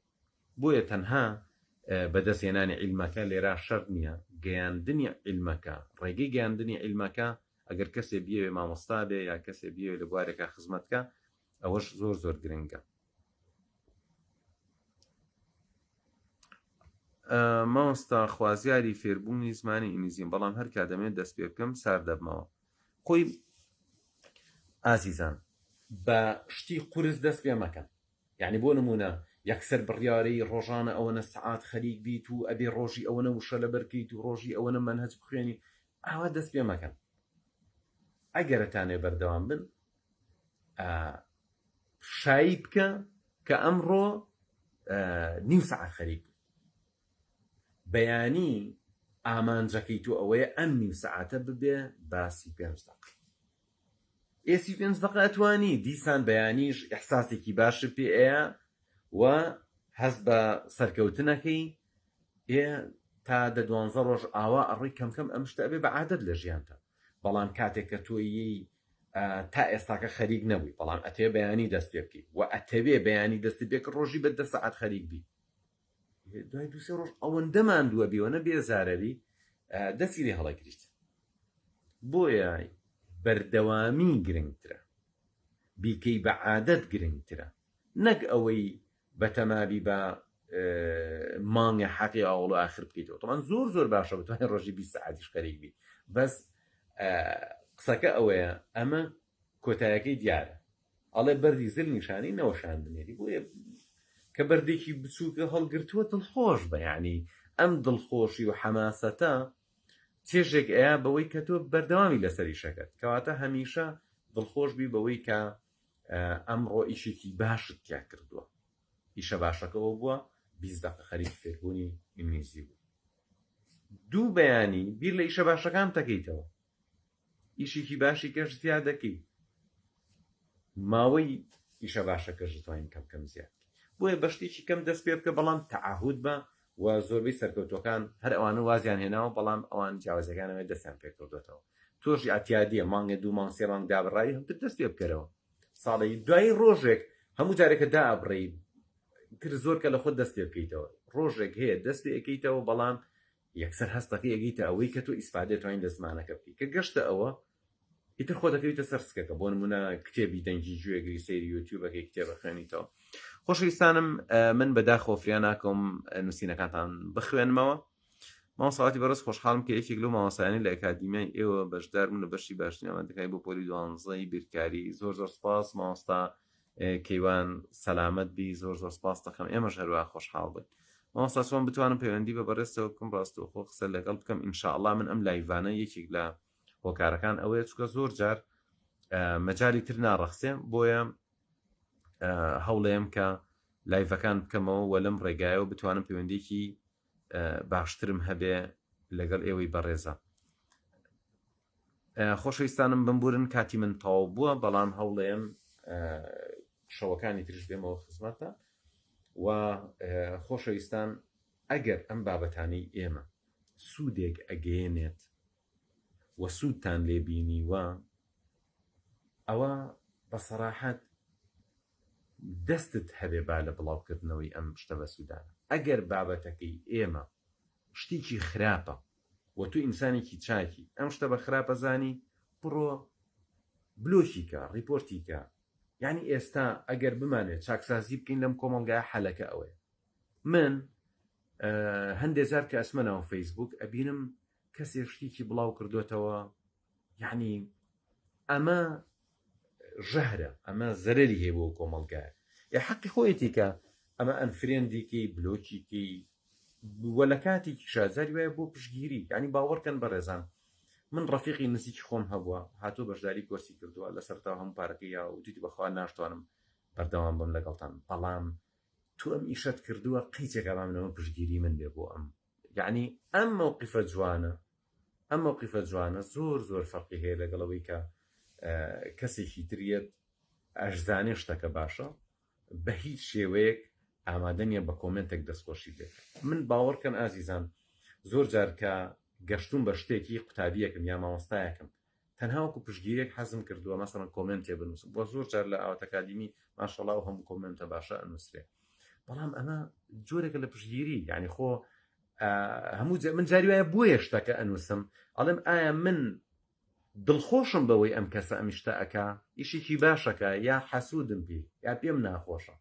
Speaker 1: بۆیە تەنها بەدەستهێنانی عیلمەکە لێرا شەرط نییە گەیاندنی عیلمەکە ڕێگەی گەیاندنی عیلمەکە ئەگەر کەسێ بیەوێ مامۆستا بێ یا کەسێ بیەوێ لە بوارێکە خزمەتکە ئەوەش زۆر زۆر گرنگە. مامۆستا خوازیاری فێربوونی زمانی ئینگلیزیم، بەڵام هەر کاتەمێت دەست پێ بکەم سار دەبمەوە. خۆی ئازیزان بە شتی قورس دەست پێ مەکەن. یعنی بۆ نمونە یەکسەر بڕیارەی ڕۆژانە ئەوەنە سەعات خەریک بیت و ئەبێ ڕۆژی ئەوەنە وشە لە بەرکەیت و ڕۆژی ئەوەنە مەنهەج بخوێنی، ئاوا دەست پێ مەکەن. ئەگەرەتانێ بەردەوام بن شایی بکە کە ئەمڕۆ نیو سەعات خەریک بەیانی ئامانجەکەی تۆ ئەوەیە ئەم نیو سەعاتە ببێ باسی 5 دقیقە. ئێسی 5 دقیقە ئەتوانی دیسان بەیانیش ئەحساسێکی باش پێ ئەیە و هەست بە سەرکەوتنەکەی تا 12 ڕۆژ ئاوا ئەڕێی کەمکەم ئەم شتە ئەبێ بە عادەت لە ژیانتە. بەڵام کاتێک کە تۆیی تا ئێستاکە خەریک نەبووی، بەڵام ئەتێ بەیانی دەست پێ بکەیت و ئەتەوێ بەیانی دەست پێ کە ڕۆژی بە 10 سەعات خەریک بی، دوای 2-3 ڕۆژ ئەوەندە ماندووە بیوەنە بێزارەوی دەستی لێ هەڵەگریت. بۆیە بەردەوامی گرنگترە، بیکەی بە عادەت گرنگترە، نەک ئەوەی بەتەمابی بە مانگە حەقی ئاوڵ و ئاخر بکەیتەوە. تەمان زۆر زۆر باشە بتوانێت ڕۆژی 20 سەعاتیش خەریک بی، بەس قسەکە ئەوەیە ئەمە کۆتایەکەی دیارە. ئەڵێ بەردی زل نیشانی نەوەشان بنێری، بۆیە کە بەردێکی بچووکە هەڵگرتووە دڵخۆش بە، یعنی ئەم دڵخۆشی و حەماسەتە چێژێک ئەیە بەوەی کە تۆ بەردەوامی لەسەری شەکەت، کەواتە هەمیشە دڵخۆش بی بەوەی کە ئەمڕۆ ئیشێکی باشت تیا کردووە، ئیشە باشەکەەوە بووە 20 دقیقە خەریک فێربوونی ئینگلیزی بوو. دوو بەیانی بیر لە ئیشە باشەکان تەکەیتەوە، ئیشێکی باشی کەش زیاد دەکەی، ماوەی ئیشە باشەکەش دەتوانین کەم زیاد. بۆیە بەشتێکی کەم دەست پێ بکە، بەڵام تەعاهود بە و زۆربەی سەرکەوتوەکان هەر ئەوانە وازیان هێناوە، بەڵام ئەوان جیاوازەکانەوە دەستیان پێکردوێتەوە. تۆش ئەتیادیە مانگە 2 مانگ 3 مانگ دابڕایی هەمتر دەست پێ بکەرەوە. ساڵی دوای ڕۆژێک هەموو جارێکە دابڕی تر زۆر کە لە خۆت دەست پێ بکەیتەوە. ڕۆژێک هەیە دەست پێ ئەەکەیتەوە، بەڵام یەکسەر هەستەکەی ئەگەیتە ئەوەی کە تۆ ئیسپادە توانین لە زمانەکە بکەیت، کە گەشتە ئەوە ئیتر خۆ دەکەویتە سەر سکەکە. بۆ نمونە کتێبی دەنگی گوێگری سەیری یوتیوبەکەی کتێبە خوێنیتەوە. خۆشەویستانم، من بەداخۆ فریان ناکەم نووسینەکانتان بخوێنمەوە. مامۆستاواتی بەڕست خۆشحاڵم کە یەکێک لەو مامۆستایانی لە ئەکادیمیای ئێوە بەشدار بوون لە بەشی باشترین ئامادەکاری بۆ پۆلی 12ی بیرکاری. زۆر زۆر سپاس مامۆستا کەیوان، سەلامەت بی، زۆر زۆر سپاس دەکەم. ئێمەش هەروە خۆشحاڵ بن. مامۆستا چۆن بتوانم پەیوەندی بە بەڕێستەوە بکەم ڕاستەوخۆ قسە لەگەڵ بکەم؟ ئینشاءڵڵا من ئەم لایڤانە یەکێک لە هۆکارەکان ئەوەیە، چونکە زۆر جار مەجالی تر ناڕەخسێ، بۆیە هەوڵێم کە لایڤەکان بکەمەوە و لەم ڕێگایەوە بتوانم پەیوەندێکی باشترم هەبێ لەگەڵ ئێوەی بەڕێزە. خۆشەویستانم بمبورن، کاتی من تەواو بووە، بەڵام هەوڵێم شەوەکانی ترش بێمەوە خزمەتە. و خۆشەویستان، ئەگەر ئەم بابەتانی ئێمە سوودێک ئەگەیەنێت و سوودتان لێبینیوە، ئەوە بەسەراحەت دەستت هەبێ با لە بڵاوکردنەوەی ئەم شتە بە سوودانە. ئەگەر بابەتەکەی ئێمە شتێکی خراپە و تو ئینسانێکی چاکی ئەم شتە بە خراپە زانی، بڕۆ بلۆشی کە ڕیپۆرتی کە. یعنی ئێستا ئەگەر بمانێت چاکسازی بکەین لەم کۆمەڵگای حەلەکە ئەوەیە. من هەندێک جار کە ئەسمەنەوە فەیسبوک ئەبینم کەسێک شتێکی بڵاو کردوێتەوە، یعنی ئەمە ژەهرە، ئەمە زەرەری هەیە بۆ کۆمەڵگایە. یا حەقی خۆیەتی کە ئەمە ئەنفرێندێکی بلۆچیکی وە لە کاتێکی شازاری وایە بۆ پشگیری. یعنی باوەڕکەن بەڕێزان، من ڕەفیقی نزیکی خۆم هەبووە، هاتوو بەشداری کۆرسی کردووە، لە سەرتا هەموو پارەکەی یا وتی بەخوا ناشتوانم بەردەوام بم لەگەڵتان، بەڵام تو ئەم ئیشت کردووە قیچێکە بامنەوە پشگیری من بێ بۆ ئەم. یعنی ئەم موقیفە جوانە، ئەم موقیفە جوانە زۆر زۆر فەرقی هەیە لەگەڵەوەی کە کەسێکی تریت ئەشزانێ شتەکە باشە بە هیچ شێوەیەک ئامادە نیە بە کۆمنتێک دەستخۆشی بێت. من باوەڕکەن ئازیزان، زۆر جار کە گەشتون بە شتێکی قوتابیەکەم یا مامۆستایەکەم، تەنها وەکو پشگیریەک حەزم کردووە مەسەڵەن کۆمنتێ بنووسم. بۆ زۆر جار لە ئاوات ئەکادیمی ماشەڵڵا و هەموو کۆمنتە باشە ئەنووسرێ، بەڵام ئەمە جۆرێکە لە پشگیری. یعنی خۆ هەموو من جاری وایە بۆیە شتەکە ئەنووسم، ئەڵێم ئایا من دڵخۆشم بەوەی ئەم کەسە ئەمیشتە ئەکا ئیشێکی باشەکە یا حەسوودم پێ یا پێم ناخۆشە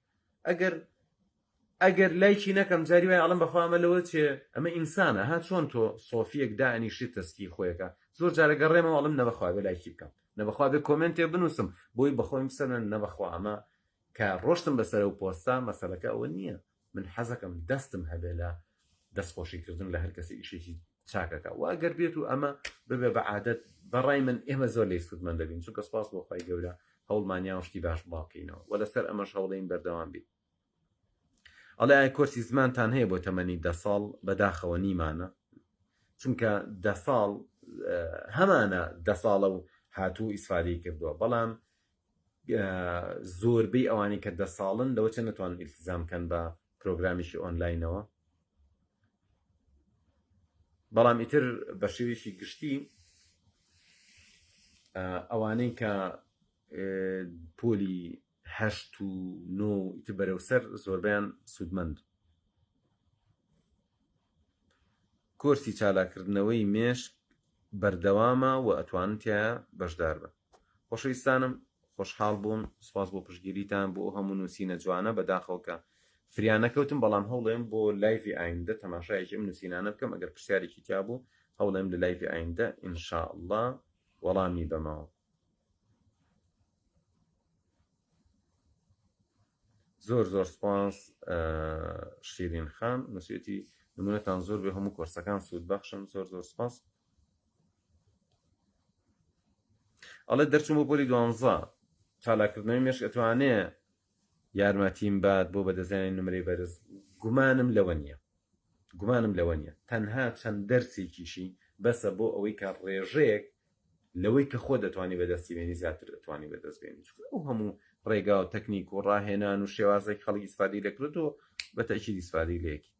Speaker 1: ئەگەر لایکی نەکەم جاری وای ئەڵم بەخوا ئەمە لەوە چێ ئەمە ئینسانە ها چۆن تۆ سۆفیەک دائنیشی تەسکی خۆیەکە زۆر جارەگە ڕێمە ئەڵم نەبەخوا بێ لایکی بکەم نەبەخوا بێ کۆمنتێ بنووسم بۆی بەخۆیم بسەرن نەبەخوا ئەمە کە ڕۆشتم بەسەر و پۆستا مەسەلەکە ئەوە نییە من حەزەکەم دەستم هەبێ لە دەستخۆشیکردن لە هەر کەسی ئیشێکی چاکەکە و ئەگەر بێت و ئەمە ببێ بە عادەت بەڕای من ئێمە زۆر لێی سوودمەند دەبین چونکە سوپاس بۆ خی گەورە هەوڵمانیا شتی باش باقینەوە و لەسەر ئەمەش هەوڵین بەردەوام بین ئەڵێ ئای کۆرسی زمانتان هەیە بۆ تەمەنی 10 ساڵ بەداخەوە نیمانە چونکە 10 ساڵ هەمانە 10 ساڵە و هاتوو ئیسفادەی کردووە بەڵام زۆربەی ئەوانی کە 10 ساڵن لەوە چە نەتوانن ئیلتیزامکەن بە پرۆگرامیشی ئۆنلاینەوە بەڵام ئیتر بە شێوێکی گشتی ئەوانەی کە پۆلی 8 و 9 ئیتر بەرەوسەر زۆربیان سوودمەند کۆرسی چالاکردنەوەی مێشک بەردەوامە و ئەتوانتیایە بەشدار بن خۆشەویستانم خۆشحاڵ بووم سوپاس بۆ پشتگیریتان بۆ هەموو نووسینە جوانە بەداخەوکە فریان نەکەوتم بەڵام هەوڵێم بۆ لایڤی ئایندە تەماشایەکی ئەم نووسینانە بکەم ئەگەر پرسیارێکی تیا بوو هەوڵێم لە لایڤی ئایندە ئینشاءالله وەڵامی بەمەوە زۆر سپاس شیرین خان نووسێتی نمونەتان زۆر بێ هەموو کۆرسەکان سوود بەخشن زۆر سپاس ئەڵێ دەرچوم بۆ پۆلی 12 چالاکردنەوەی مێشک ئەتوانێ یارمەتیم بات بۆ بەدەزانی نمرەی بەرز گومانم لەوە نییە تەنها چەند دەرسێکیشی بەسە بۆ ئەوەی کە ڕێژەیەک لەوەی کە خۆ دەتوانی بەدەستی بێنی زیاتر دەتوانی بەدەست بێنی ئەو هەموو ڕێگا و تەکنیک و ڕاهێنان و شێوازێک خەڵکی ئیسفادەی لەکرێت و بە تەکید ئیسفادەی لەیەکی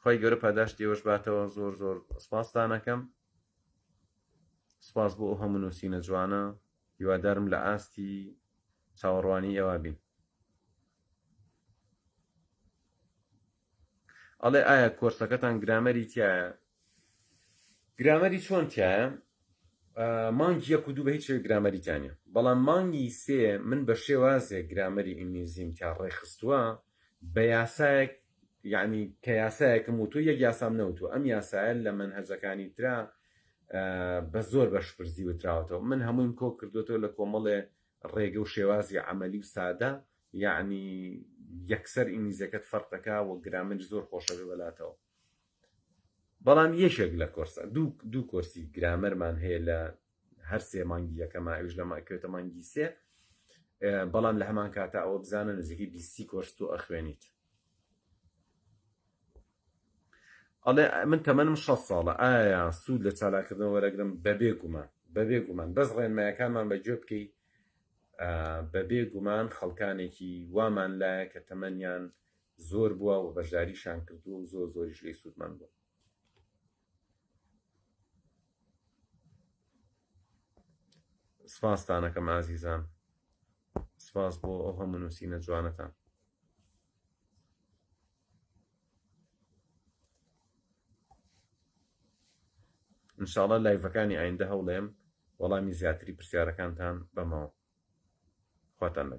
Speaker 1: خۆی گەورە پاداشتی ئەوەش باتەوە زۆر سپاستان ئەەکەم سپاس بۆ ئەو هەموو نووسینە جوانە هیوادارم لە ئاستی چاوەڕوانی ئێوە بین ئەڵێ ئایا کۆرسەکەتان گرامەری تایە گرامەری چۆن تایە مانگی 1 و 2 بە هیچ گرامەریتانە بەڵام مانگی 3 من بە شێوازێک گرامەری ئینگلیزیم تا ڕێخستووە بە یاسایەک یعنی کە یاسایەکم وتو یەک یاسام نەوتوە ئەم یاسایە لە منهەجەکانی ترا بە زۆر بەشپرزی وتراوەتەوە من هەموویم کۆ کردوێتەوە لە کۆمەڵێ ڕێگە و شێوازی عەمەلی و سادە یعنی یەکسەر ئینگلیزیەکەت فەرقەکە و گرامەری زۆر خۆشە بەلاتەوە بەڵام یەشێک لە کۆرسە دوو کۆرسی گرامەرمان هەیە لە هەر 3 مانگی یەکەمە ئەوش لەمە کەوتە مانگی 3 بەڵام لە هەمان کاتە ئەوە بزانە نزیکی 20 کۆرس تۆ ئەخوێنیت ئەڵێ من تەمەنم 6 ساڵە ئایا سوود لە چالاکردنەوە وەرەگرم بەبێ گومان بەس ڕێنمایەکانمان بەگوێ بکەی بەبێ گومان خەڵکانێکی وامان لایە کە تەمەنیان زۆر بووە و بەشداریشان کردووە و زۆریش لێی سوودمەند بووە سپاستانەکەم ئازیزان سپاس بۆ ئەو هەموو نووسینە جوانەتان ئینشاڵڵا لایڤەکانی ئایندە هەوڵێم وەڵامی زیاتری پرسیارەکانتان بەمەوە خواتان